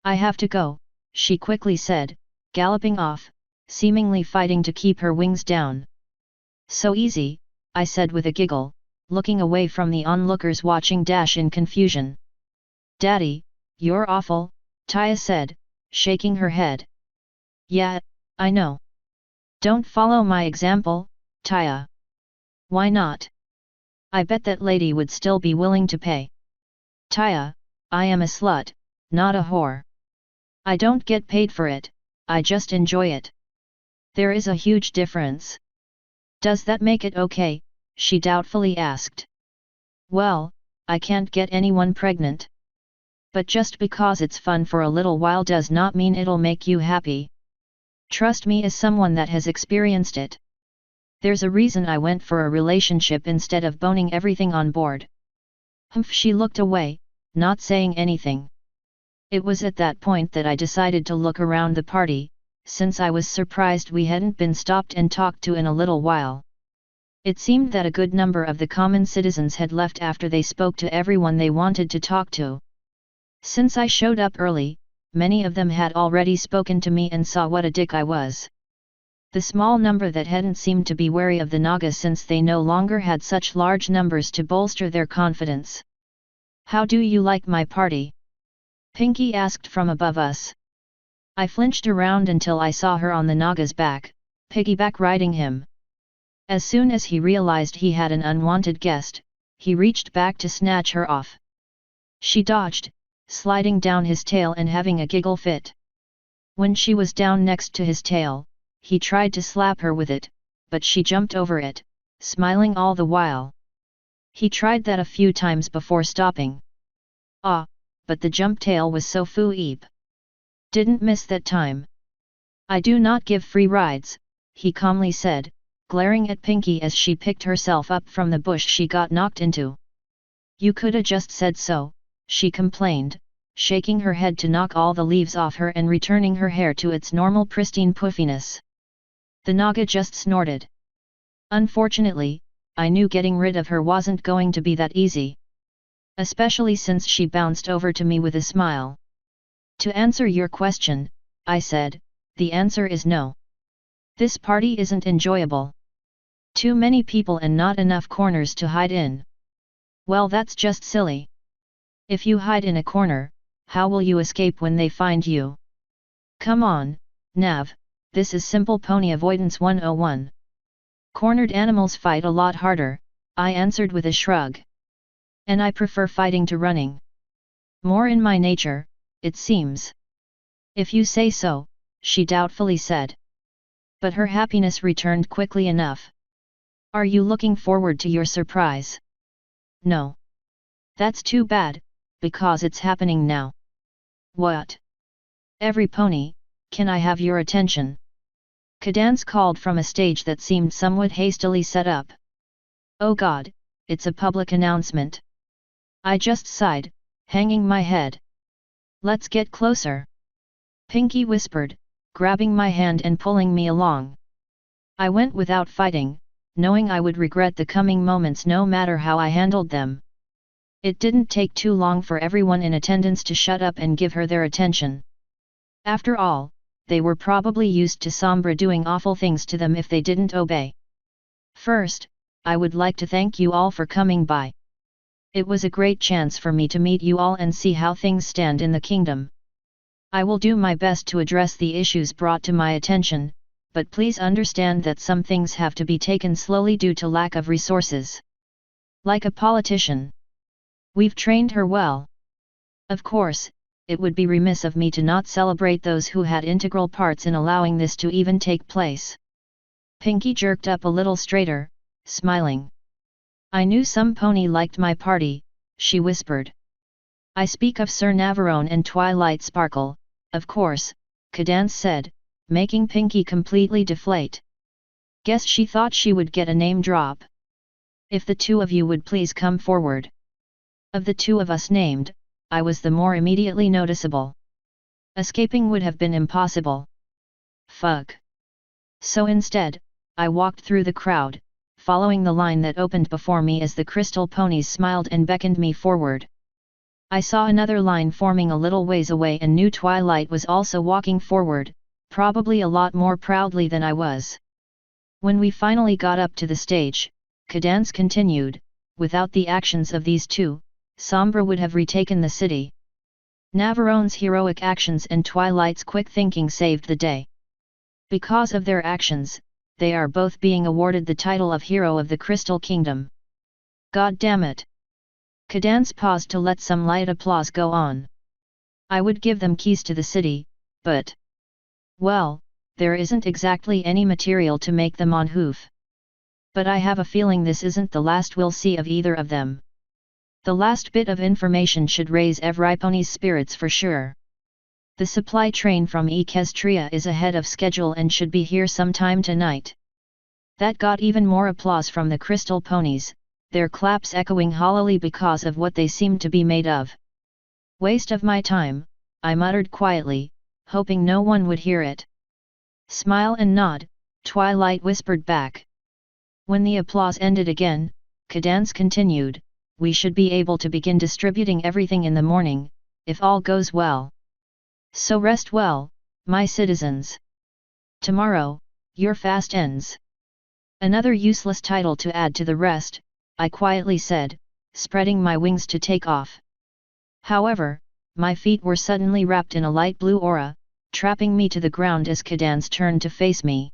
I have to go, she quickly said, galloping off, seemingly fighting to keep her wings down. So easy, I said with a giggle, looking away from the onlookers watching Dash in confusion. Daddy, you're awful, Taya said, shaking her head. Yeah, I know. Don't follow my example, Taya. Why not? I bet that lady would still be willing to pay. Taya, I am a slut, not a whore. I don't get paid for it, I just enjoy it. There is a huge difference. Does that make it okay? She doubtfully asked. Well, I can't get anyone pregnant. But just because it's fun for a little while does not mean it'll make you happy. Trust me as someone that has experienced it. There's a reason I went for a relationship instead of boning everything on board. Humph, she looked away, not saying anything. It was at that point that I decided to look around the party, since I was surprised we hadn't been stopped and talked to in a little while. It seemed that a good number of the common citizens had left after they spoke to everyone they wanted to talk to. Since I showed up early, many of them had already spoken to me and saw what a dick I was. The small number that hadn't seemed to be wary of the Naga since they no longer had such large numbers to bolster their confidence. How do you like my party? Pinky asked from above us. I flinched around until I saw her on the Naga's back, piggyback riding him. As soon as he realized he had an unwanted guest, he reached back to snatch her off. She dodged, sliding down his tail and having a giggle fit. When she was down next to his tail, he tried to slap her with it, but she jumped over it, smiling all the while. He tried that a few times before stopping. But the jump tail was so foo-eep. Didn't miss that time. I do not give free rides, he calmly said, glaring at Pinky as she picked herself up from the bush she got knocked into. You coulda just said so, she complained, shaking her head to knock all the leaves off her and returning her hair to its normal pristine puffiness. The Naga just snorted. Unfortunately, I knew getting rid of her wasn't going to be that easy. Especially since she bounced over to me with a smile. To answer your question, I said, the answer is no. This party isn't enjoyable. Too many people and not enough corners to hide in. Well, that's just silly. If you hide in a corner, how will you escape when they find you? Come on, Nav, this is simple pony avoidance 101. Cornered animals fight a lot harder, I answered with a shrug. And I prefer fighting to running. More in my nature, it seems. If you say so, she doubtfully said. But her happiness returned quickly enough. Are you looking forward to your surprise? No. That's too bad, because it's happening now. What? Every pony, can I have your attention? Cadance called from a stage that seemed somewhat hastily set up. Oh God, it's a public announcement. I just sighed, hanging my head. Let's get closer. Pinky whispered, grabbing my hand and pulling me along. I went without fighting, knowing I would regret the coming moments no matter how I handled them. It didn't take too long for everyone in attendance to shut up and give her their attention. After all, they were probably used to Sombra doing awful things to them if they didn't obey. First, I would like to thank you all for coming by. It was a great chance for me to meet you all and see how things stand in the kingdom. I will do my best to address the issues brought to my attention, but please understand that some things have to be taken slowly due to lack of resources. Like a politician. We've trained her well. Of course, it would be remiss of me to not celebrate those who had integral parts in allowing this to even take place. Pinky jerked up a little straighter, smiling. I knew some pony liked my party, she whispered. I speak of Sir Navarone and Twilight Sparkle, of course, Cadance said, making Pinky completely deflate. Guess she thought she would get a name drop. If the two of you would please come forward. Of the two of us named, I was the more immediately noticeable. Escaping would have been impossible. Fuck. So instead, I walked through the crowd, following the line that opened before me as the crystal ponies smiled and beckoned me forward. I saw another line forming a little ways away and knew Twilight was also walking forward, probably a lot more proudly than I was. When we finally got up to the stage, Cadance continued, without the actions of these two, Sombra would have retaken the city. Navarrone's heroic actions and Twilight's quick thinking saved the day. Because of their actions, they are both being awarded the title of Hero of the Crystal Kingdom. God damn it! Cadance paused to let some light applause go on. I would give them keys to the city, but... well, there isn't exactly any material to make them on hoof. But I have a feeling this isn't the last we'll see of either of them. The last bit of information should raise Evriponi's spirits for sure. The supply train from Equestria is ahead of schedule and should be here sometime tonight. That got even more applause from the crystal ponies, their claps echoing hollowly because of what they seemed to be made of. Waste of my time, I muttered quietly, hoping no one would hear it. Smile and nod, Twilight whispered back. When the applause ended again, Cadance continued, we should be able to begin distributing everything in the morning, if all goes well. So rest well, my citizens. Tomorrow, your fast ends. Another useless title to add to the rest, I quietly said, spreading my wings to take off. However, my feet were suddenly wrapped in a light blue aura, trapping me to the ground as Cadance turned to face me.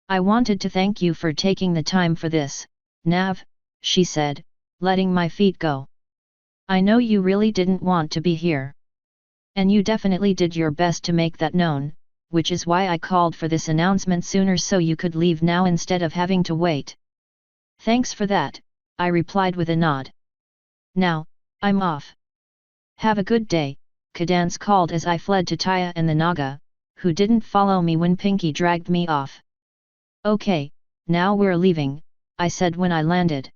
I wanted to thank you for taking the time for this, Nav, she said, letting my feet go. I know you really didn't want to be here. And you definitely did your best to make that known, which is why I called for this announcement sooner so you could leave now instead of having to wait. Thanks for that, I replied with a nod. Now, I'm off. Have a good day, Cadance called as I fled to Taya and the Naga, who didn't follow me when Pinky dragged me off. Okay, now we're leaving, I said when I landed.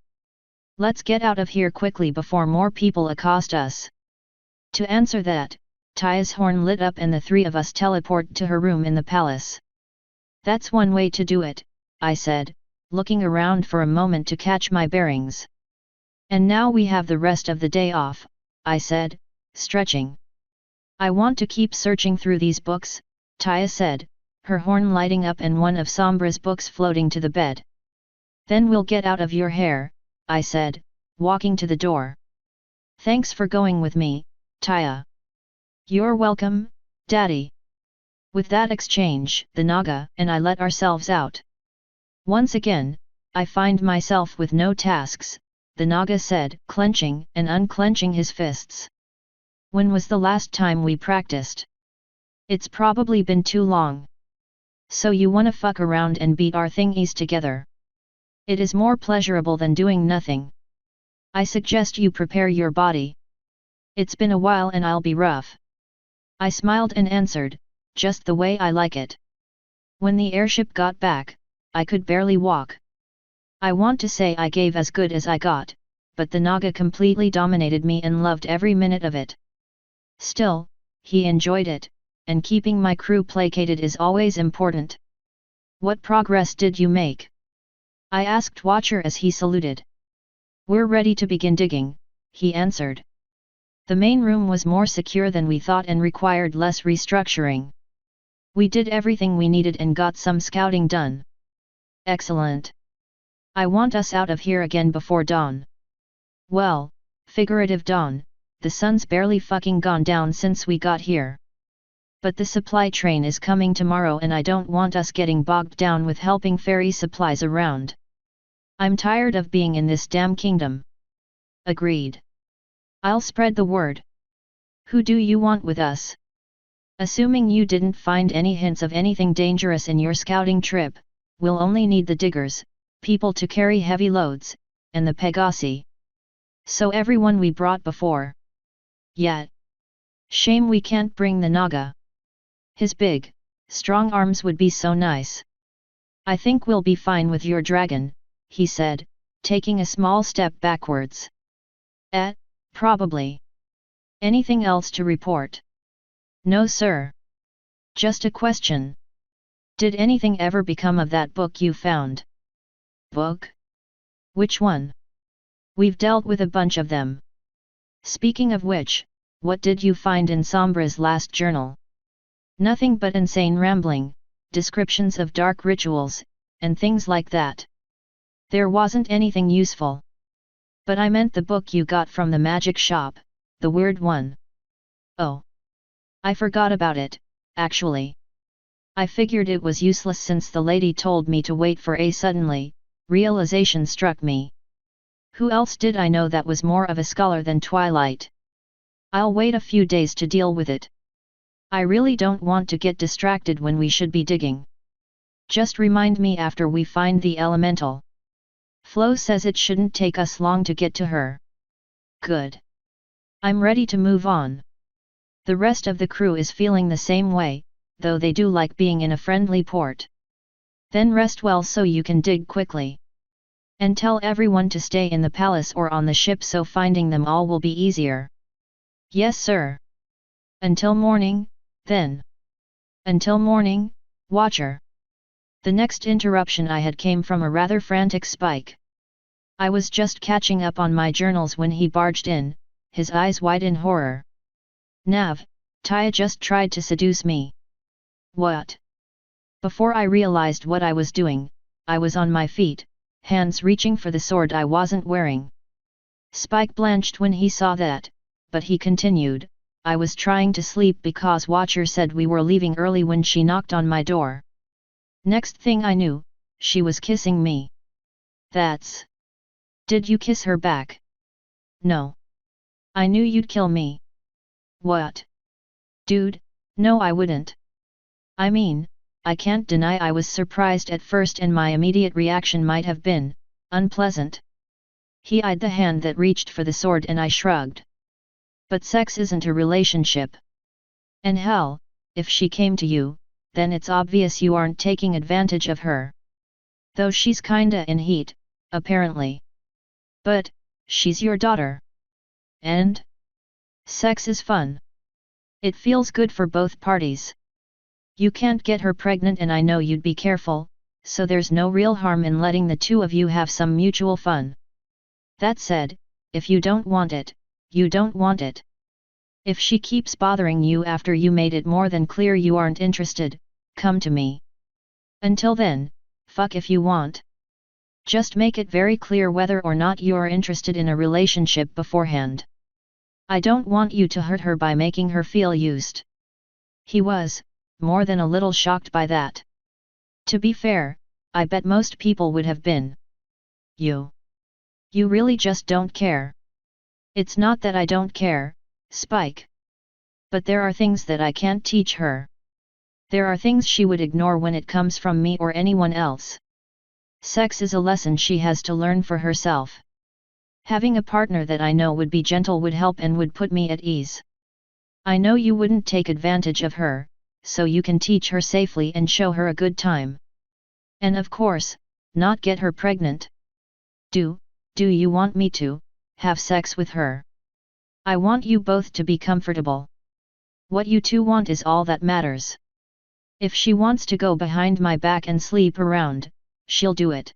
Let's get out of here quickly before more people accost us. To answer that, Taya's horn lit up and the three of us teleported to her room in the palace. That's one way to do it, I said, looking around for a moment to catch my bearings. And now we have the rest of the day off, I said, stretching. I want to keep searching through these books, Taya said, her horn lighting up and one of Sombra's books floating to the bed. Then we'll get out of your hair, I said, walking to the door. Thanks for going with me, Taya. You're welcome, Daddy. With that exchange, the Naga and I let ourselves out. Once again, I find myself with no tasks, the Naga said, clenching and unclenching his fists. When was the last time we practiced? It's probably been too long. So you wanna fuck around and beat our thingies together? It is more pleasurable than doing nothing. I suggest you prepare your body. It's been a while and I'll be rough. I smiled and answered, just the way I like it. When the airship got back, I could barely walk. I want to say I gave as good as I got, but the Naga completely dominated me and loved every minute of it. Still, he enjoyed it, and keeping my crew placated is always important. What progress did you make? I asked Watcher as he saluted. We're ready to begin digging, he answered. The main room was more secure than we thought and required less restructuring. We did everything we needed and got some scouting done. Excellent. I want us out of here again before dawn. Well, figurative dawn, the sun's barely fucking gone down since we got here. But the supply train is coming tomorrow and I don't want us getting bogged down with helping ferry supplies around. I'm tired of being in this damn kingdom. Agreed. I'll spread the word. Who do you want with us? Assuming you didn't find any hints of anything dangerous in your scouting trip, we'll only need the diggers, people to carry heavy loads, and the Pegasi. So everyone we brought before. Yet. Shame we can't bring the Naga. His big, strong arms would be so nice. I think we'll be fine with your dragon, he said, taking a small step backwards. Probably. Anything else to report? No sir. Just a question. Did anything ever become of that book you found? Book? Which one? We've dealt with a bunch of them. Speaking of which, what did you find in Sombra's last journal? Nothing but insane rambling, descriptions of dark rituals, and things like that. There wasn't anything useful. But I meant the book you got from the magic shop, the weird one. Oh. I forgot about it, actually. I figured it was useless since the lady told me to wait for a suddenly, realization struck me. Who else did I know that was more of a scholar than Twilight? I'll wait a few days to deal with it. I really don't want to get distracted when we should be digging. Just remind me after we find the elemental. Flo says it shouldn't take us long to get to her. Good. I'm ready to move on. The rest of the crew is feeling the same way, though they do like being in a friendly port. Then rest well so you can dig quickly. And tell everyone to stay in the palace or on the ship so finding them all will be easier. Yes sir. Until morning, then. Until morning, Watcher. The next interruption I had came from a rather frantic Spike. I was just catching up on my journals when he barged in, his eyes wide in horror. Nav, Taya just tried to seduce me. What? Before I realized what I was doing, I was on my feet, hands reaching for the sword I wasn't wearing. Spike blanched when he saw that, but he continued, I was trying to sleep because Watcher said we were leaving early when she knocked on my door. Next thing I knew, she was kissing me. That's... Did you kiss her back? No. I knew you'd kill me. What? Dude, no I wouldn't. I mean, I can't deny I was surprised at first and my immediate reaction might have been, unpleasant. He eyed the hand that reached for the sword and I shrugged. But sex isn't a relationship. And hell, if she came to you, then it's obvious you aren't taking advantage of her. Though she's kinda in heat, apparently. But, she's your daughter. And? Sex is fun. It feels good for both parties. You can't get her pregnant and I know you'd be careful, so there's no real harm in letting the two of you have some mutual fun. That said, if you don't want it, you don't want it. If she keeps bothering you after you made it more than clear you aren't interested, come to me. Until then, fuck if you want. Just make it very clear whether or not you're interested in a relationship beforehand. I don't want you to hurt her by making her feel used. He was, more than a little shocked by that. To be fair, I bet most people would have been. You really just don't care. It's not that I don't care, Spike. But there are things that I can't teach her. There are things she would ignore when it comes from me or anyone else. Sex is a lesson she has to learn for herself. Having a partner that I know would be gentle would help and would put me at ease. I know you wouldn't take advantage of her, so you can teach her safely and show her a good time. And of course, not get her pregnant. Do you want me to have sex with her? I want you both to be comfortable. What you two want is all that matters. If she wants to go behind my back and sleep around, she'll do it.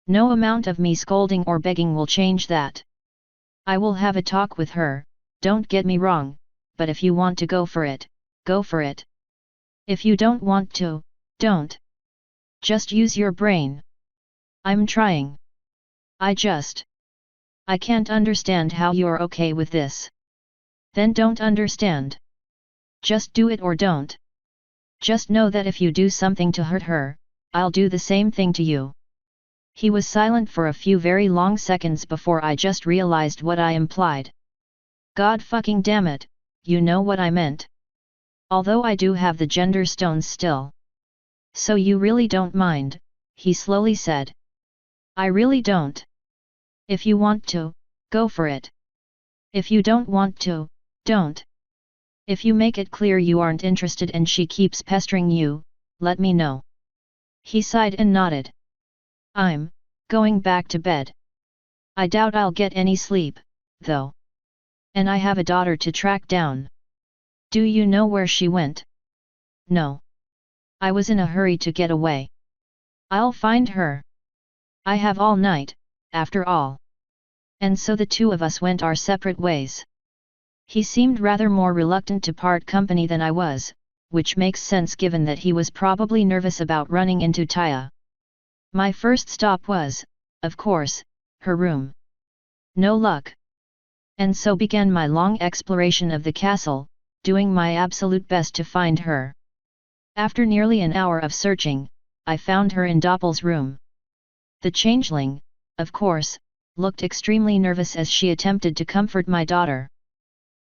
No amount of me scolding or begging will change that. I will have a talk with her, don't get me wrong, but if you want to go for it, go for it. If you don't want to, don't. Just use your brain. I'm trying. I can't understand how you're okay with this. Then don't understand. Just do it or don't. Just know that if you do something to hurt her, I'll do the same thing to you. He was silent for a few very long seconds before I just realized what I implied. God fucking damn it, you know what I meant. Although I do have the gender stones still. So you really don't mind, he slowly said. I really don't. If you want to, go for it. If you don't want to, don't. If you make it clear you aren't interested and she keeps pestering you, let me know. He sighed and nodded. I'm going back to bed. I doubt I'll get any sleep, though. And I have a daughter to track down. Do you know where she went? No. I was in a hurry to get away. I'll find her. I have all night, after all. And so the two of us went our separate ways. He seemed rather more reluctant to part company than I was, which makes sense given that he was probably nervous about running into Taya. My first stop was, of course, her room. No luck. And so began my long exploration of the castle, doing my absolute best to find her. After nearly an hour of searching, I found her in Doppel's room. The changeling, of course, looked extremely nervous as she attempted to comfort my daughter.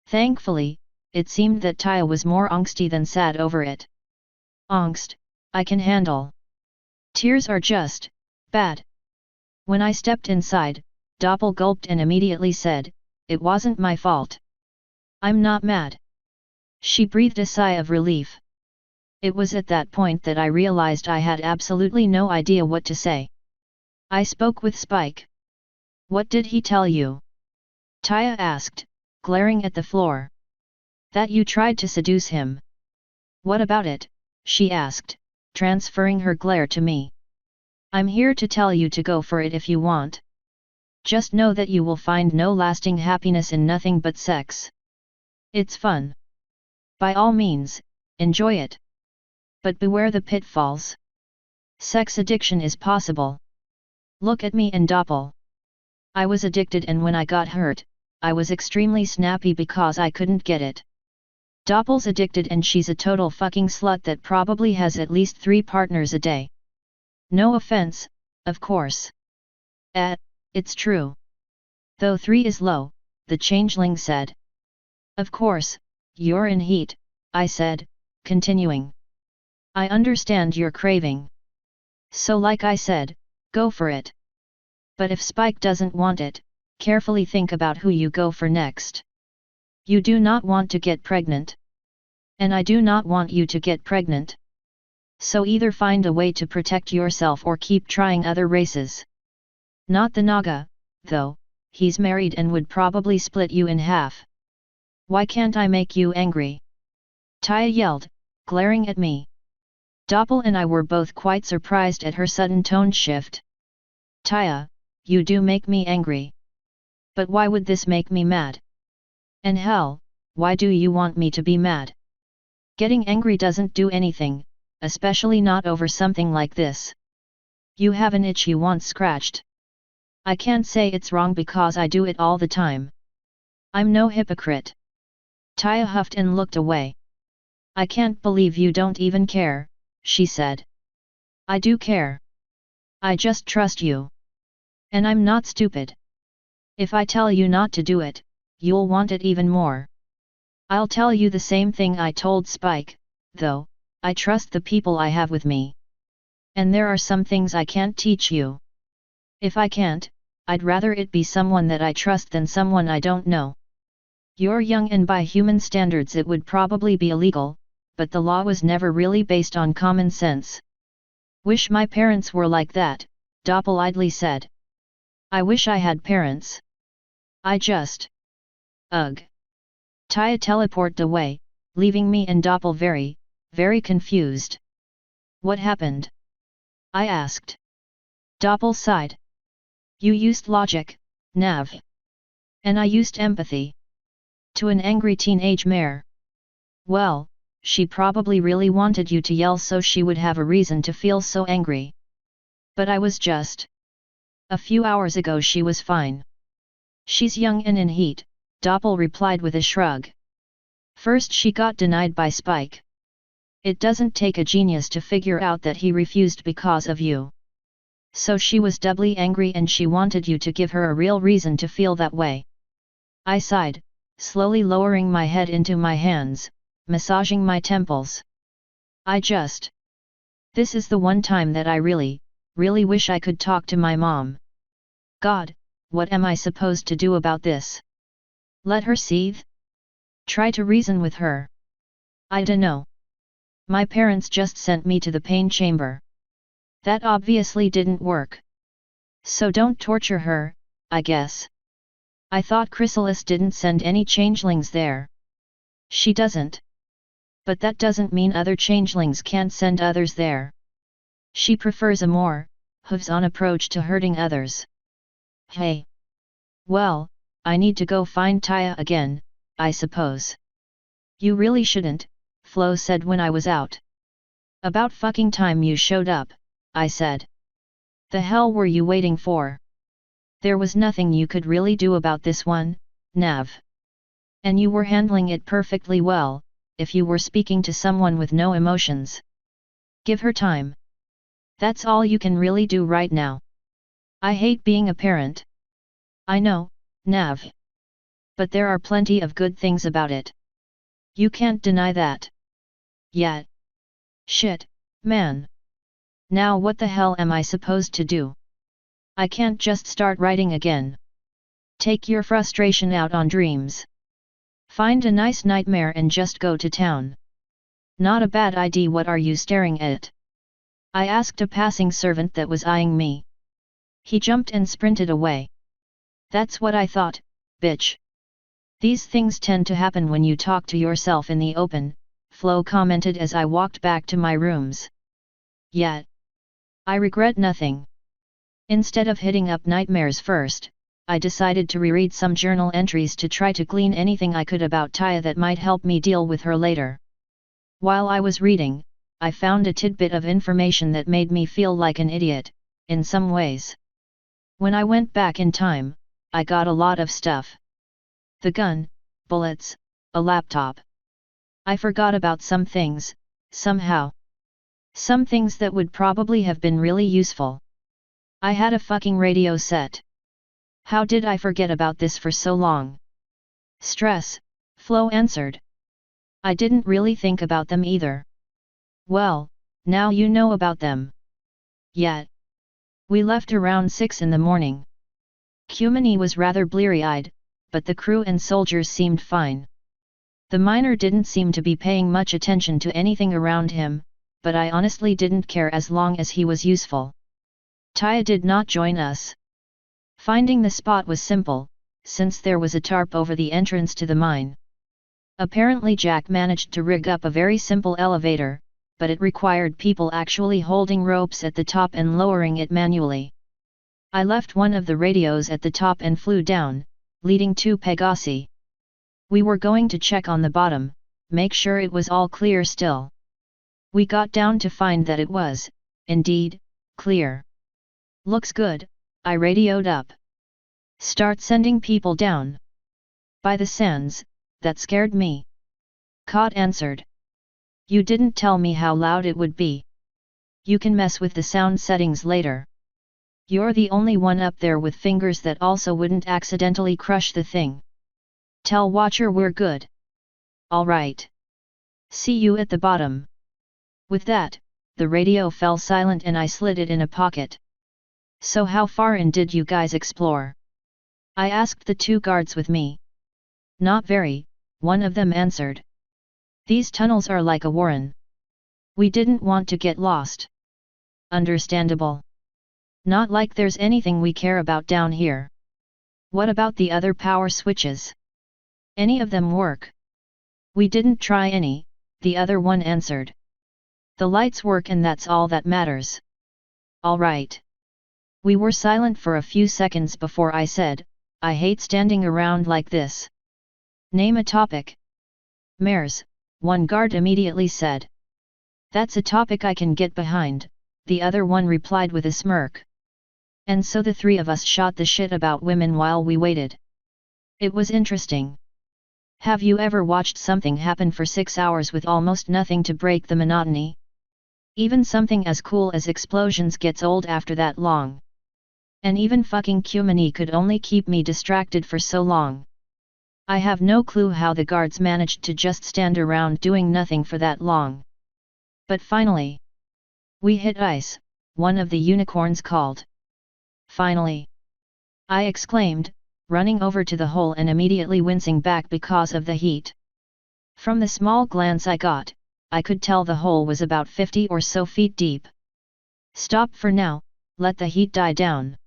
Thankfully, it seemed that Taya was more angsty than sad over it. Angst, I can handle. Tears are just bad. When I stepped inside, Doppel gulped and immediately said, "It wasn't my fault. I'm not mad." She breathed a sigh of relief. It was at that point that I realized I had absolutely no idea what to say. I spoke with Spike. "What did he tell you?" Taya asked, glaring at the floor. "That you tried to seduce him." "What about it?" she asked, transferring her glare to me. "I'm here to tell you to go for it if you want. Just know that you will find no lasting happiness in nothing but sex. It's fun. By all means, enjoy it. But beware the pitfalls. Sex addiction is possible. Look at me and Doppel. I was addicted, and when I got hurt, I was extremely snappy because I couldn't get it. Doppel's addicted and she's a total fucking slut that probably has at least 3 partners a day. No offense, of course. It's true. Though 3 is low, the changeling said. Of course, you're in heat, I said, continuing. I understand your craving. So like I said, go for it. But if Spike doesn't want it, carefully think about who you go for next. You do not want to get pregnant. And I do not want you to get pregnant. So either find a way to protect yourself or keep trying other races. Not the Naga, though, he's married and would probably split you in half. Why can't I make you angry? Taya yelled, glaring at me. Doppel and I were both quite surprised at her sudden tone shift. Taya, you do make me angry. But why would this make me mad? And hell, why do you want me to be mad? Getting angry doesn't do anything, especially not over something like this. You have an itch you want scratched. I can't say it's wrong because I do it all the time. I'm no hypocrite. Taya huffed and looked away. I can't believe you don't even care, she said. I do care. I just trust you. And I'm not stupid. If I tell you not to do it, you'll want it even more. I'll tell you the same thing I told Spike, though, I trust the people I have with me. And there are some things I can't teach you. If I can't, I'd rather it be someone that I trust than someone I don't know. You're young and by human standards it would probably be illegal, but the law was never really based on common sense. Wish my parents were like that, Doppel idly said. I wish I had parents. I just... Ugh. Taya teleported away, leaving me and Doppel very, very confused. What happened? I asked. Doppel sighed. You used logic, Nav. And I used empathy. To an angry teenage mare. Well, she probably really wanted you to yell so she would have a reason to feel so angry. But I was just... A few hours ago she was fine. She's young and in heat, Doppel replied with a shrug. First she got denied by Spike. It doesn't take a genius to figure out that he refused because of you. So she was doubly angry and she wanted you to give her a real reason to feel that way. I sighed, slowly lowering my head into my hands, massaging my temples. This is the one time that I really wish I could talk to my mom. God, what am I supposed to do about this? Let her seethe? Try to reason with her? I dunno. My parents just sent me to the pain chamber. That obviously didn't work. So don't torture her, I guess. I thought Chrysalis didn't send any changelings there. She doesn't. But that doesn't mean other changelings can't send others there. She prefers a more, hooves-on approach to hurting others. Hey! Well, I need to go find Taya again, I suppose. You really shouldn't, Flo said when I was out. About fucking time you showed up, I said. The hell were you waiting for? There was nothing you could really do about this one, Nav. And you were handling it perfectly well, if you were speaking to someone with no emotions. Give her time. That's all you can really do right now. I hate being a parent. I know, Nav. But there are plenty of good things about it. You can't deny that. Yet. Shit, man. Now what the hell am I supposed to do? I can't just start writing again. Take your frustration out on dreams. Find a nice nightmare and just go to town. Not a bad idea. What are you staring at? I asked a passing servant that was eyeing me. He jumped and sprinted away. That's what I thought, bitch. These things tend to happen when you talk to yourself in the open, Flo commented as I walked back to my rooms. Yet. I regret nothing. Instead of hitting up nightmares first, I decided to reread some journal entries to try to glean anything I could about Taya that might help me deal with her later. While I was reading, I found a tidbit of information that made me feel like an idiot, in some ways. When I went back in time, I got a lot of stuff. The gun, bullets, a laptop. I forgot about some things, somehow. Some things that would probably have been really useful. I had a fucking radio set. How did I forget about this for so long? Stress, Flo answered. I didn't really think about them either. Well, now you know about them. Yet. We left around 6 in the morning. Cumany was rather bleary-eyed, but the crew and soldiers seemed fine. The miner didn't seem to be paying much attention to anything around him, but I honestly didn't care as long as he was useful. Taya did not join us. Finding the spot was simple, since there was a tarp over the entrance to the mine. Apparently Jack managed to rig up a very simple elevator, but it required people actually holding ropes at the top and lowering it manually. I left one of the radios at the top and flew down, leading to Pegasi. We were going to check on the bottom, make sure it was all clear still. We got down to find that it was, indeed, clear. Looks good, I radioed up. Start sending people down. By the sands, that scared me. Cod answered. You didn't tell me how loud it would be. You can mess with the sound settings later. You're the only one up there with fingers that also wouldn't accidentally crush the thing. Tell Watcher we're good. Alright. See you at the bottom. With that, the radio fell silent and I slid it in a pocket. So how far in did you guys explore? I asked the two guards with me. Not very, one of them answered. These tunnels are like a warren. We didn't want to get lost. Understandable. Not like there's anything we care about down here. What about the other power switches? Any of them work? We didn't try any, the other one answered. The lights work and that's all that matters. All right. We were silent for a few seconds before I said, I hate standing around like this. Name a topic. Mares, one guard immediately said. That's a topic I can get behind, the other one replied with a smirk. And so the three of us shot the shit about women while we waited. It was interesting. Have you ever watched something happen for 6 hours with almost nothing to break the monotony? Even something as cool as explosions gets old after that long. And even fucking Cumany could only keep me distracted for so long. I have no clue how the guards managed to just stand around doing nothing for that long. But finally, we hit ice, one of the unicorns called. Finally! I exclaimed, running over to the hole and immediately wincing back because of the heat. From the small glance I got, I could tell the hole was about 50 or so feet deep. Stop for now, let the heat die down.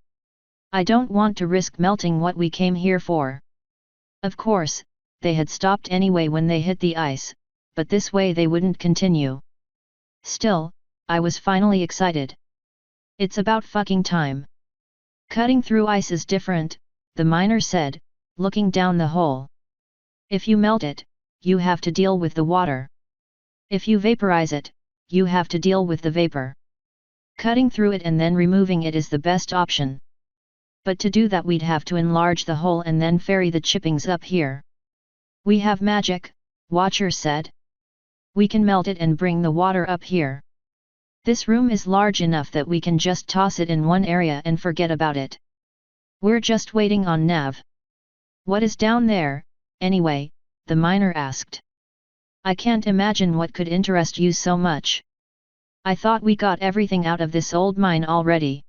I don't want to risk melting what we came here for. Of course, they had stopped anyway when they hit the ice, but this way they wouldn't continue. Still, I was finally excited. It's about fucking time. Cutting through ice is different, the miner said, looking down the hole. If you melt it, you have to deal with the water. If you vaporize it, you have to deal with the vapor. Cutting through it and then removing it is the best option. But to do that we'd have to enlarge the hole and then ferry the chippings up here. We have magic, Watcher said. We can melt it and bring the water up here. This room is large enough that we can just toss it in one area and forget about it. We're just waiting on Nav. What is down there, anyway? The miner asked. I can't imagine what could interest you so much. I thought we got everything out of this old mine already.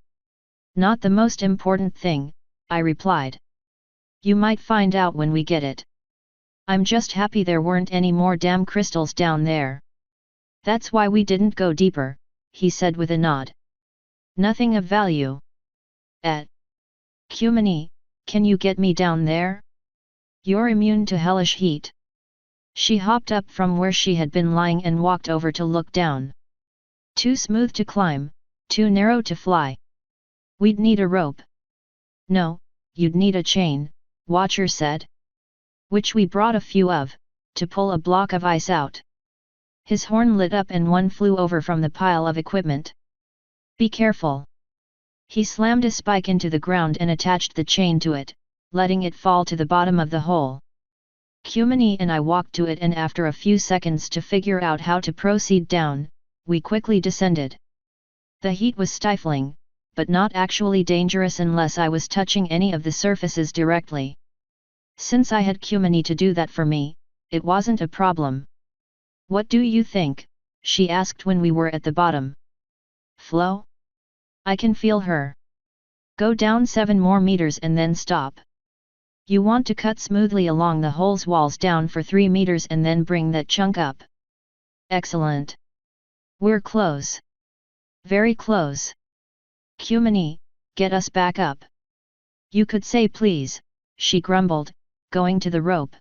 Not the most important thing, I replied. You might find out when we get it. I'm just happy there weren't any more damn crystals down there. That's why we didn't go deeper, he said with a nod. Nothing of value. Cumini, can you get me down there? You're immune to hellish heat. She hopped up from where she had been lying and walked over to look down. Too smooth to climb, too narrow to fly. We'd need a rope. No, you'd need a chain, Watcher said. Which we brought a few of, to pull a block of ice out. His horn lit up and one flew over from the pile of equipment. Be careful. He slammed a spike into the ground and attached the chain to it, letting it fall to the bottom of the hole. Cumini and I walked to it and after a few seconds to figure out how to proceed down, we quickly descended. The heat was stifling, but not actually dangerous unless I was touching any of the surfaces directly. Since I had Cumini to do that for me, it wasn't a problem. What do you think? She asked when we were at the bottom. Flow? I can feel her. Go down 7 more meters and then stop. You want to cut smoothly along the hole's walls down for 3 meters and then bring that chunk up. Excellent. We're close. Very close. Cumini, get us back up. You could say please, she grumbled, going to the rope.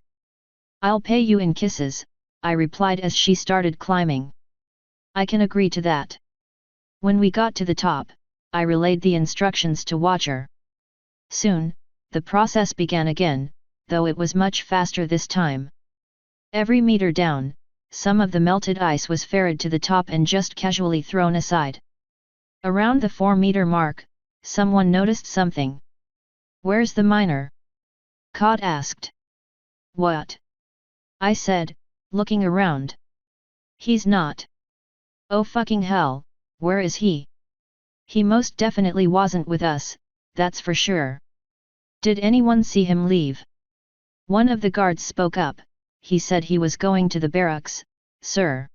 I'll pay you in kisses, I replied as she started climbing. I can agree to that. When we got to the top, I relayed the instructions to Watcher. Soon, the process began again, though it was much faster this time. Every meter down, some of the melted ice was ferried to the top and just casually thrown aside. Around the 4-meter mark, someone noticed something. Where's the miner? Cod asked. What? I said, looking around. He's not. Oh fucking hell, where is he? He most definitely wasn't with us, that's for sure. Did anyone see him leave? One of the guards spoke up. He said he was going to the barracks, sir.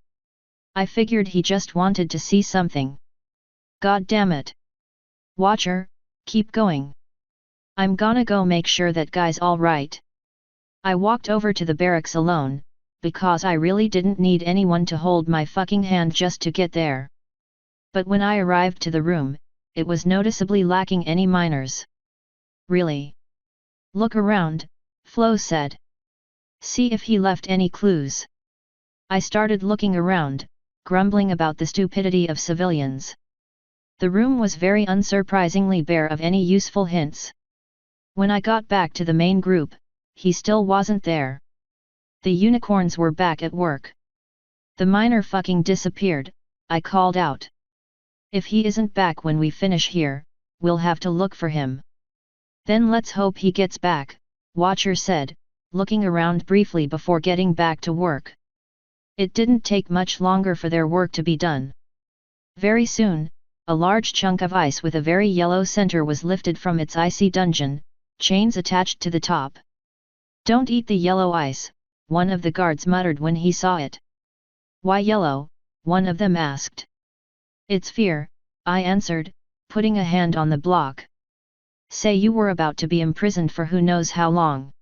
I figured he just wanted to see something. God damn it. Watcher, keep going. I'm gonna go make sure that guy's all right. I walked over to the barracks alone, because I really didn't need anyone to hold my fucking hand just to get there. But when I arrived to the room, it was noticeably lacking any miners. Really? Look around, Flo said. See if he left any clues. I started looking around, grumbling about the stupidity of civilians. The room was very unsurprisingly bare of any useful hints. When I got back to the main group, he still wasn't there. The unicorns were back at work. The miner fucking disappeared, I called out. If he isn't back when we finish here, we'll have to look for him. Then let's hope he gets back, Watcher said, looking around briefly before getting back to work. It didn't take much longer for their work to be done. Very soon, a large chunk of ice with a very yellow center was lifted from its icy dungeon, chains attached to the top. Don't eat the yellow ice, one of the guards muttered when he saw it. Why yellow? One of them asked. It's fear, I answered, putting a hand on the block. Say you were about to be imprisoned for who knows how long.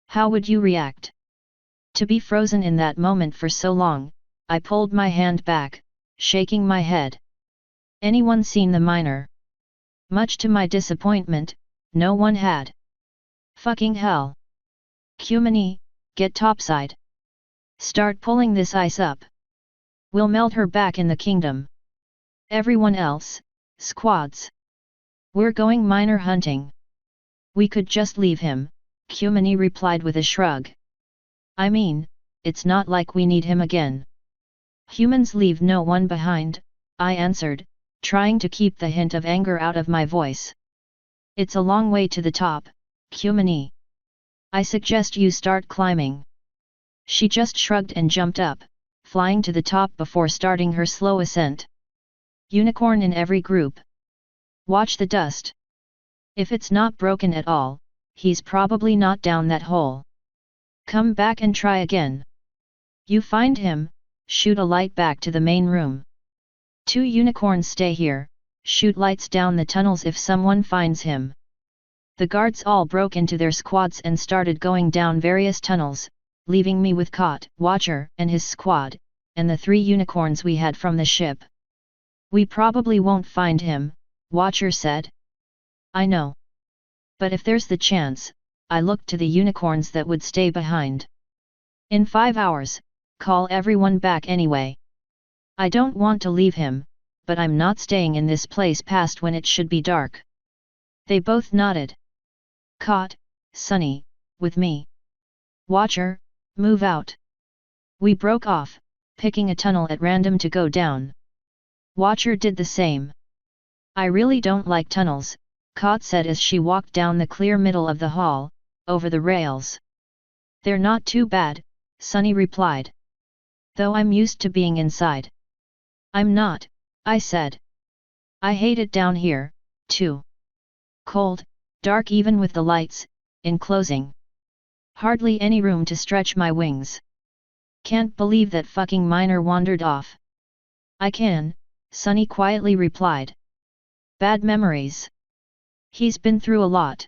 How would you react? To be frozen in that moment for so long, I pulled my hand back, shaking my head. Anyone seen the miner? Much to my disappointment, no one had. Fucking hell. Cumini, get topside. Start pulling this ice up. We'll melt her back in the kingdom. Everyone else, squads. We're going miner hunting. We could just leave him, Kumini replied with a shrug. I mean, it's not like we need him again. Humans leave no one behind, I answered, trying to keep the hint of anger out of my voice. It's a long way to the top, Kumini. I suggest you start climbing. She just shrugged and jumped up, flying to the top before starting her slow ascent. Unicorn in every group. Watch the dust. If it's not broken at all, he's probably not down that hole. Come back and try again. You find him, shoot a light back to the main room. 2 unicorns stay here, shoot lights down the tunnels if someone finds him. The guards all broke into their squads and started going down various tunnels, leaving me with Kot, Watcher, and his squad, and the 3 unicorns we had from the ship. We probably won't find him, Watcher said. I know. But if there's the chance, I looked to the unicorns that would stay behind. In 5 hours, call everyone back anyway. I don't want to leave him, but I'm not staying in this place past when it should be dark. They both nodded. Kot, Sunny, with me. Watcher, move out. We broke off, picking a tunnel at random to go down. Watcher did the same. I really don't like tunnels, Kot said as she walked down the clear middle of the hall, over the rails. They're not too bad, Sunny replied. Though I'm used to being inside. I'm not, I said. I hate it down here, too. Cold, dark even with the lights, enclosing. Hardly any room to stretch my wings. Can't believe that fucking miner wandered off. I can, Sunny quietly replied. Bad memories. He's been through a lot.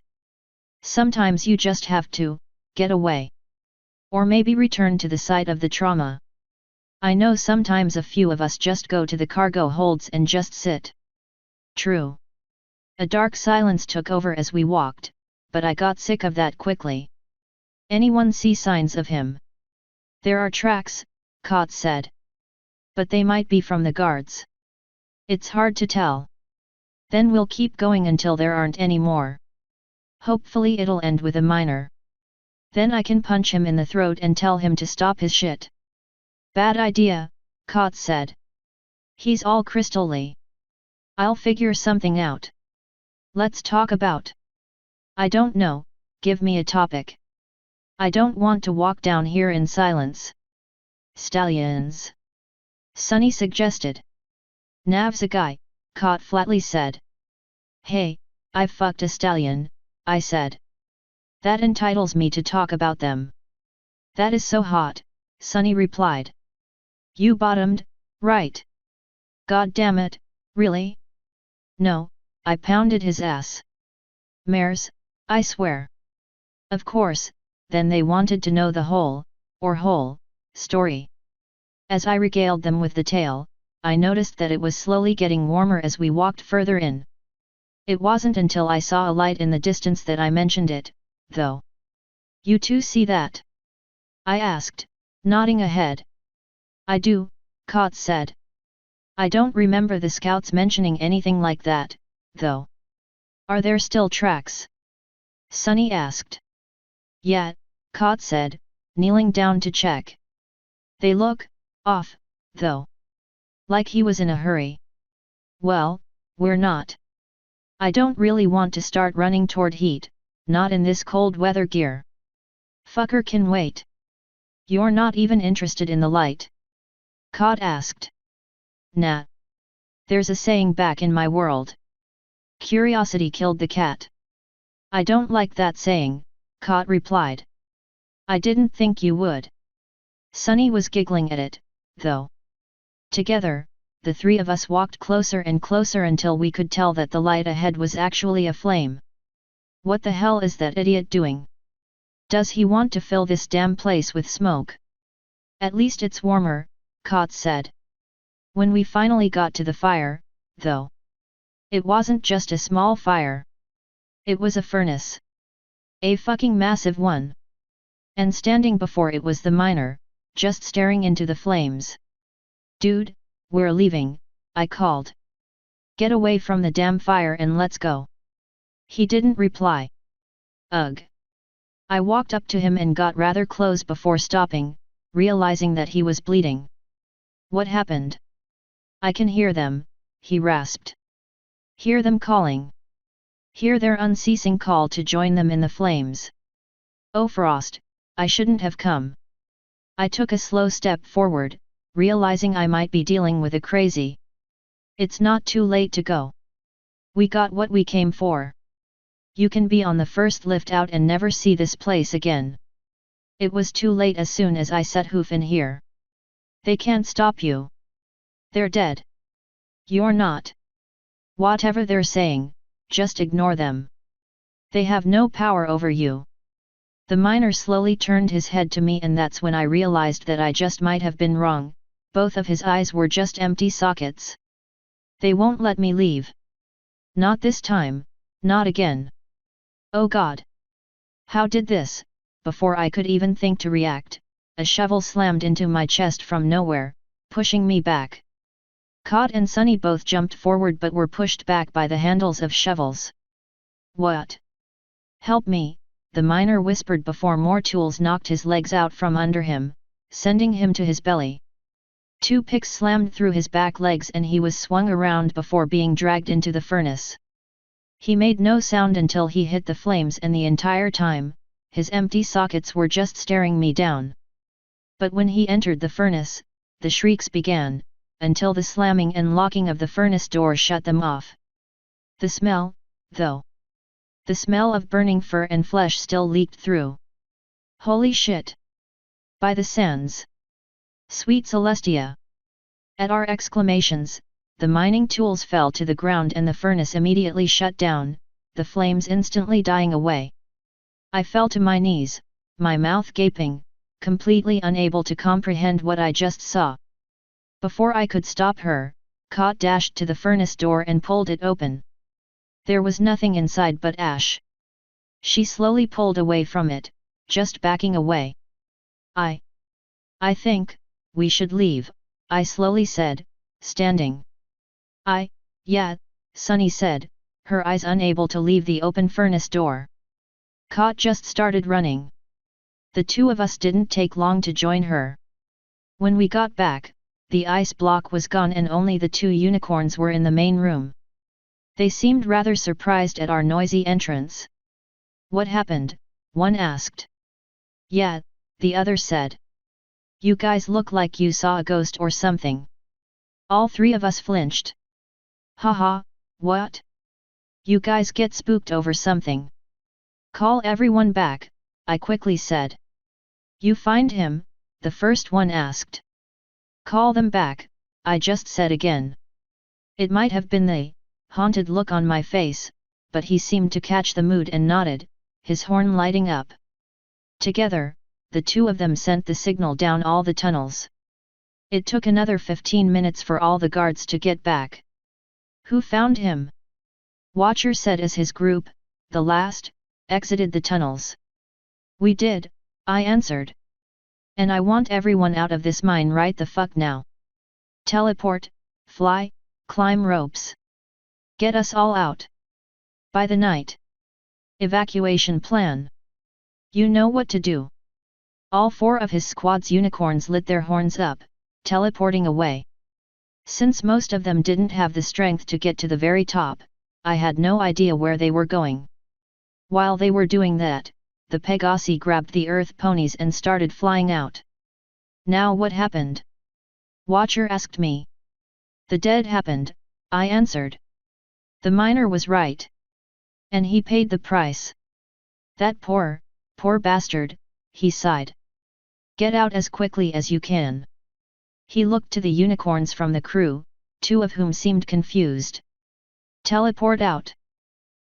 Sometimes you just have to get away. Or maybe return to the site of the trauma. I know sometimes a few of us just go to the cargo holds and just sit. True. A dark silence took over as we walked, but I got sick of that quickly. Anyone see signs of him? There are tracks, Kot said. But they might be from the guards. It's hard to tell. Then we'll keep going until there aren't any more. Hopefully it'll end with a miner. Then I can punch him in the throat and tell him to stop his shit. Bad idea, Kot said. He's all crystal-y. I'll figure something out. Let's talk about. I don't know, give me a topic. I don't want to walk down here in silence. Stallions. Sunny suggested. Nav's a guy, Kot flatly said. Hey, I've fucked a stallion, I said. That entitles me to talk about them. That is so hot, Sunny replied. You bottomed, right? God damn it, really? No, I pounded his ass. Mares, I swear. Of course, then they wanted to know the whole story. As I regaled them with the tale, I noticed that it was slowly getting warmer as we walked further in. It wasn't until I saw a light in the distance that I mentioned it, though. You too see that? I asked, nodding ahead. I do, Kot said. I don't remember the scouts mentioning anything like that, though. Are there still tracks? Sunny asked. Yeah, Kot said, kneeling down to check. They look off, though. Like he was in a hurry. Well, we're not. I don't really want to start running toward heat, not in this cold weather gear. Fucker can wait. You're not even interested in the light? Kot asked. Nah. There's a saying back in my world. Curiosity killed the cat. I don't like that saying, Kot replied. I didn't think you would. Sunny was giggling at it, though. Together, the 3 of us walked closer and closer until we could tell that the light ahead was actually a flame. What the hell is that idiot doing? Does he want to fill this damn place with smoke? At least it's warmer, Kot said. When we finally got to the fire, though. It wasn't just a small fire. It was a furnace. A fucking massive one. And standing before it was the miner, just staring into the flames. "Dude, we're leaving," I called. "Get away from the damn fire and let's go." He didn't reply. Ugh. I walked up to him and got rather close before stopping, realizing that he was bleeding. "What happened?" "I can hear them," he rasped. "Hear them calling. Hear their unceasing call to join them in the flames. Oh Frost, I shouldn't have come." I took a slow step forward, realizing I might be dealing with a crazy. "It's not too late to go. We got what we came for. You can be on the first lift out and never see this place again." It was too late as soon as I set hoof in here. "They can't stop you. They're dead. You're not. Whatever they're saying, just ignore them. They have no power over you." The miner slowly turned his head to me, and that's when I realized that I just might have been wrong. Both of his eyes were just empty sockets. "They won't let me leave. Not this time, not again. Oh God. How did this?" Before I could even think to react, a shovel slammed into my chest from nowhere, pushing me back. Cod and Sunny both jumped forward but were pushed back by the handles of shovels. "What? Help me," the miner whispered before more tools knocked his legs out from under him, sending him to his belly. 2 picks slammed through his back legs and he was swung around before being dragged into the furnace. He made no sound until he hit the flames, and the entire time, his empty sockets were just staring me down. But when he entered the furnace, the shrieks began, until the slamming and locking of the furnace door shut them off. The smell, though. The smell of burning fur and flesh still leaked through. Holy shit! By the sands! Sweet Celestia! At our exclamations, the mining tools fell to the ground and the furnace immediately shut down, the flames instantly dying away. I fell to my knees, my mouth gaping, completely unable to comprehend what I just saw. Before I could stop her, Kot dashed to the furnace door and pulled it open. There was nothing inside but ash. She slowly pulled away from it, just backing away. I think we should leave," I slowly said, standing. Yeah," Sunny said, her eyes unable to leave the open furnace door. Kot just started running. The 2 of us didn't take long to join her. When we got back, the ice block was gone and only the 2 unicorns were in the main room. They seemed rather surprised at our noisy entrance. "What happened?" one asked. "Yeah," the other said. "You guys look like you saw a ghost or something." All 3 of us flinched. "Haha, what? You guys get spooked over something." "Call everyone back," I quickly said. "You find him?" the first one asked. "Call them back," I just said again. It might have been the haunted look on my face, but he seemed to catch the mood and nodded, his horn lighting up. Together, the 2 of them sent the signal down all the tunnels. It took another 15 minutes for all the guards to get back. "Who found him?" Watcher said as his group, the last, exited the tunnels. "We did," I answered. "And I want everyone out of this mine right the fuck now. Teleport, fly, climb ropes. Get us all out. By the night. Evacuation plan. You know what to do." All 4 of his squad's unicorns lit their horns up, teleporting away. Since most of them didn't have the strength to get to the very top, I had no idea where they were going. While they were doing that, the Pegasi grabbed the earth ponies and started flying out. "Now what happened?" Watcher asked me. "The dead happened," I answered. The miner was right. And he paid the price. "That poor bastard," he sighed. "Get out as quickly as you can." He looked to the unicorns from the crew, 2 of whom seemed confused. "Teleport out.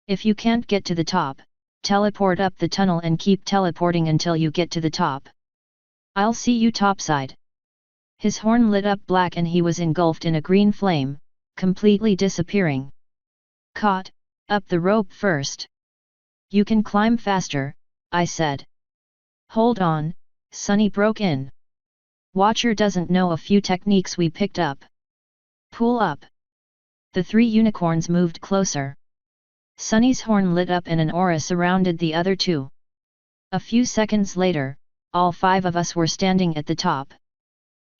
If you can't get to the top, teleport up the tunnel and keep teleporting until you get to the top. I'll see you topside." His horn lit up black and he was engulfed in a green flame, completely disappearing. "Caught, up the rope first. You can climb faster," I said. "Hold on," Sunny broke in. Watcher doesn't know a few techniques we picked up. Pull up. The 3 unicorns moved closer. Sunny's horn lit up and an aura surrounded the other 2. A few seconds later, all 5 of us were standing at the top.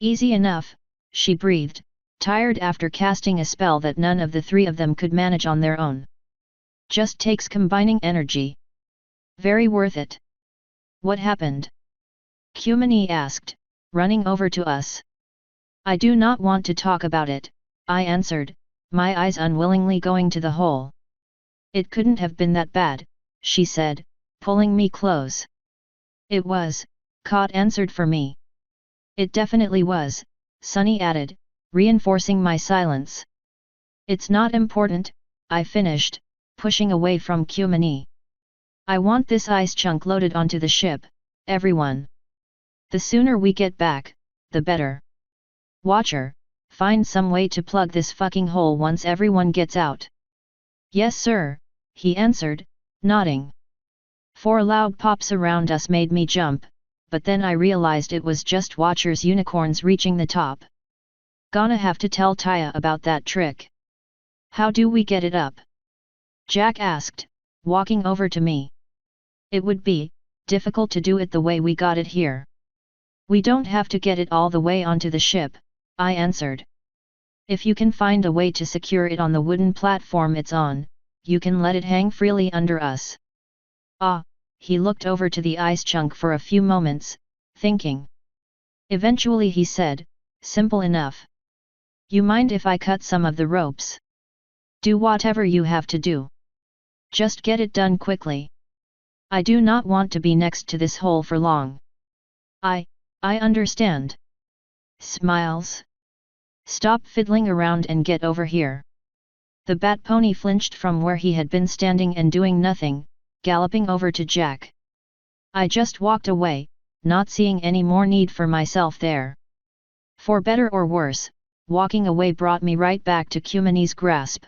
Easy enough, she breathed, tired after casting a spell that none of the 3 of them could manage on their own. Just takes combining energy. Very worth it. What happened? Kumini asked, running over to us. I do not want to talk about it, I answered, my eyes unwillingly going to the hole. It couldn't have been that bad, she said, pulling me close. It was, Kot answered for me. It definitely was, Sunny added, reinforcing my silence. It's not important, I finished, pushing away from Kumini. I want this ice chunk loaded onto the ship, everyone. The sooner we get back, the better. Watcher, find some way to plug this fucking hole once everyone gets out. Yes sir, he answered, nodding. 4 loud pops around us made me jump, but then I realized it was just Watcher's unicorns reaching the top. Gonna have to tell Taya about that trick. How do we get it up? Jack asked, walking over to me. It would be difficult to do it the way we got it here. We don't have to get it all the way onto the ship, I answered. If you can find a way to secure it on the wooden platform it's on, you can let it hang freely under us. Ah, he looked over to the ice chunk for a few moments, thinking. Eventually he said, simple enough. You mind if I cut some of the ropes? Do whatever you have to do. Just get it done quickly. I do not want to be next to this hole for long. I understand. Smiles. Stop fiddling around and get over here. The bat pony flinched from where he had been standing and doing nothing, galloping over to Jack. I just walked away, not seeing any more need for myself there. For better or worse, walking away brought me right back to Kumini's grasp.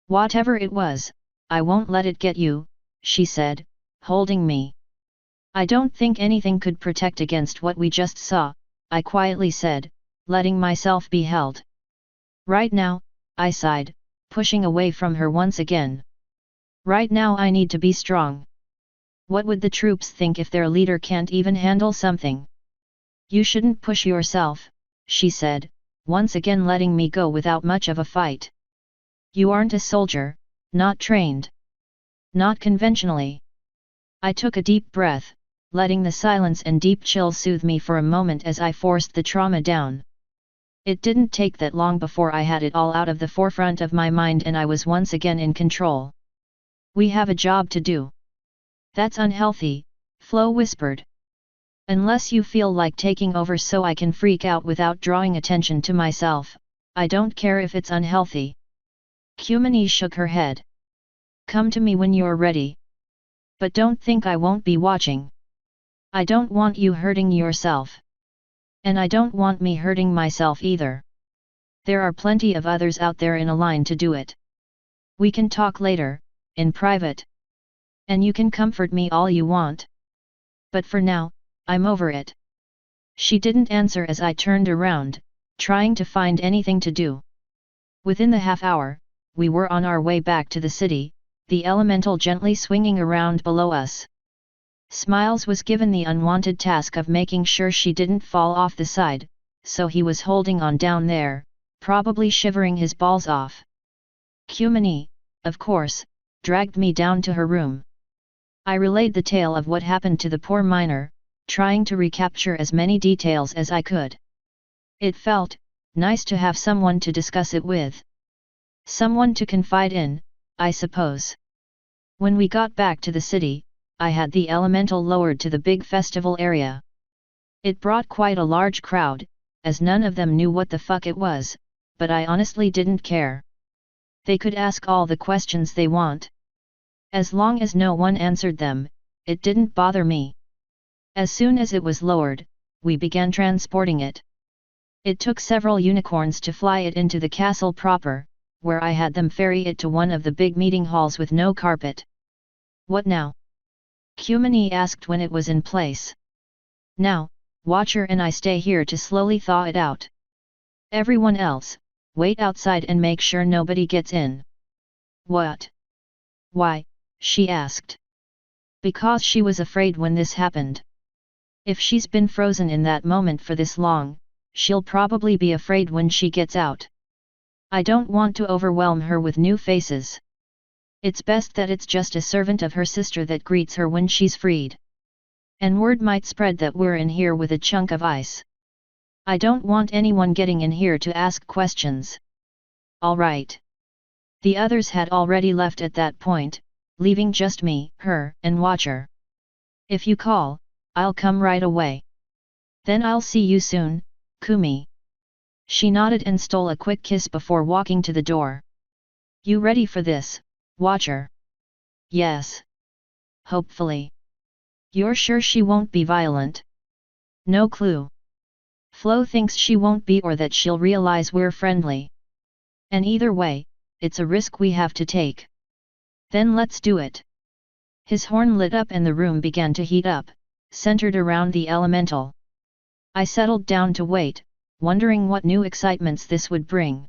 Whatever it was, I won't let it get you, she said, holding me. I don't think anything could protect against what we just saw, I quietly said, letting myself be held. Right now, I sighed, pushing away from her once again. Right now I need to be strong. What would the troops think if their leader can't even handle something? You shouldn't push yourself, she said, once again letting me go without much of a fight. You aren't a soldier, not trained. Not conventionally. I took a deep breath, letting the silence and deep chill soothe me for a moment as I forced the trauma down. It didn't take that long before I had it all out of the forefront of my mind and I was once again in control. We have a job to do. That's unhealthy, Flo whispered. Unless you feel like taking over so I can freak out without drawing attention to myself, I don't care if it's unhealthy. Kumini shook her head. Come to me when you're ready. But don't think I won't be watching. I don't want you hurting yourself. And I don't want me hurting myself either. There are plenty of others out there in a line to do it. We can talk later, in private. And you can comfort me all you want. But for now, I'm over it. She didn't answer as I turned around, trying to find anything to do. Within the half hour, we were on our way back to the city, the elemental gently swinging around below us. Smiles was given the unwanted task of making sure she didn't fall off the side, so he was holding on down there, probably shivering his balls off. Kumini, of course, dragged me down to her room. I relayed the tale of what happened to the poor miner, trying to recapture as many details as I could. It felt nice to have someone to discuss it with. Someone to confide in, I suppose. When we got back to the city, I had the elemental lowered to the big festival area. It brought quite a large crowd, as none of them knew what the fuck it was, but I honestly didn't care. They could ask all the questions they want. As long as no one answered them, it didn't bother me. As soon as it was lowered, we began transporting it. It took several unicorns to fly it into the castle proper, where I had them ferry it to one of the big meeting halls with no carpet. What now? Kumini asked when it was in place. Now, Watcher and I stay here to slowly thaw it out. Everyone else, wait outside and make sure nobody gets in. What? Why? She asked. Because she was afraid when this happened. If she's been frozen in that moment for this long, she'll probably be afraid when she gets out. I don't want to overwhelm her with new faces. It's best that it's just a servant of her sister that greets her when she's freed. And word might spread that we're in here with a chunk of ice. I don't want anyone getting in here to ask questions. All right. The others had already left at that point, leaving just me, her, and Watcher. If you call, I'll come right away. Then I'll see you soon, Kumi. She nodded and stole a quick kiss before walking to the door. You ready for this, Watcher? Yes. Hopefully. You're sure she won't be violent? No clue. Flo thinks she won't be or that she'll realize we're friendly. And either way, it's a risk we have to take. Then let's do it. His horn lit up and the room began to heat up, centered around the elemental. I settled down to wait, wondering what new excitements this would bring.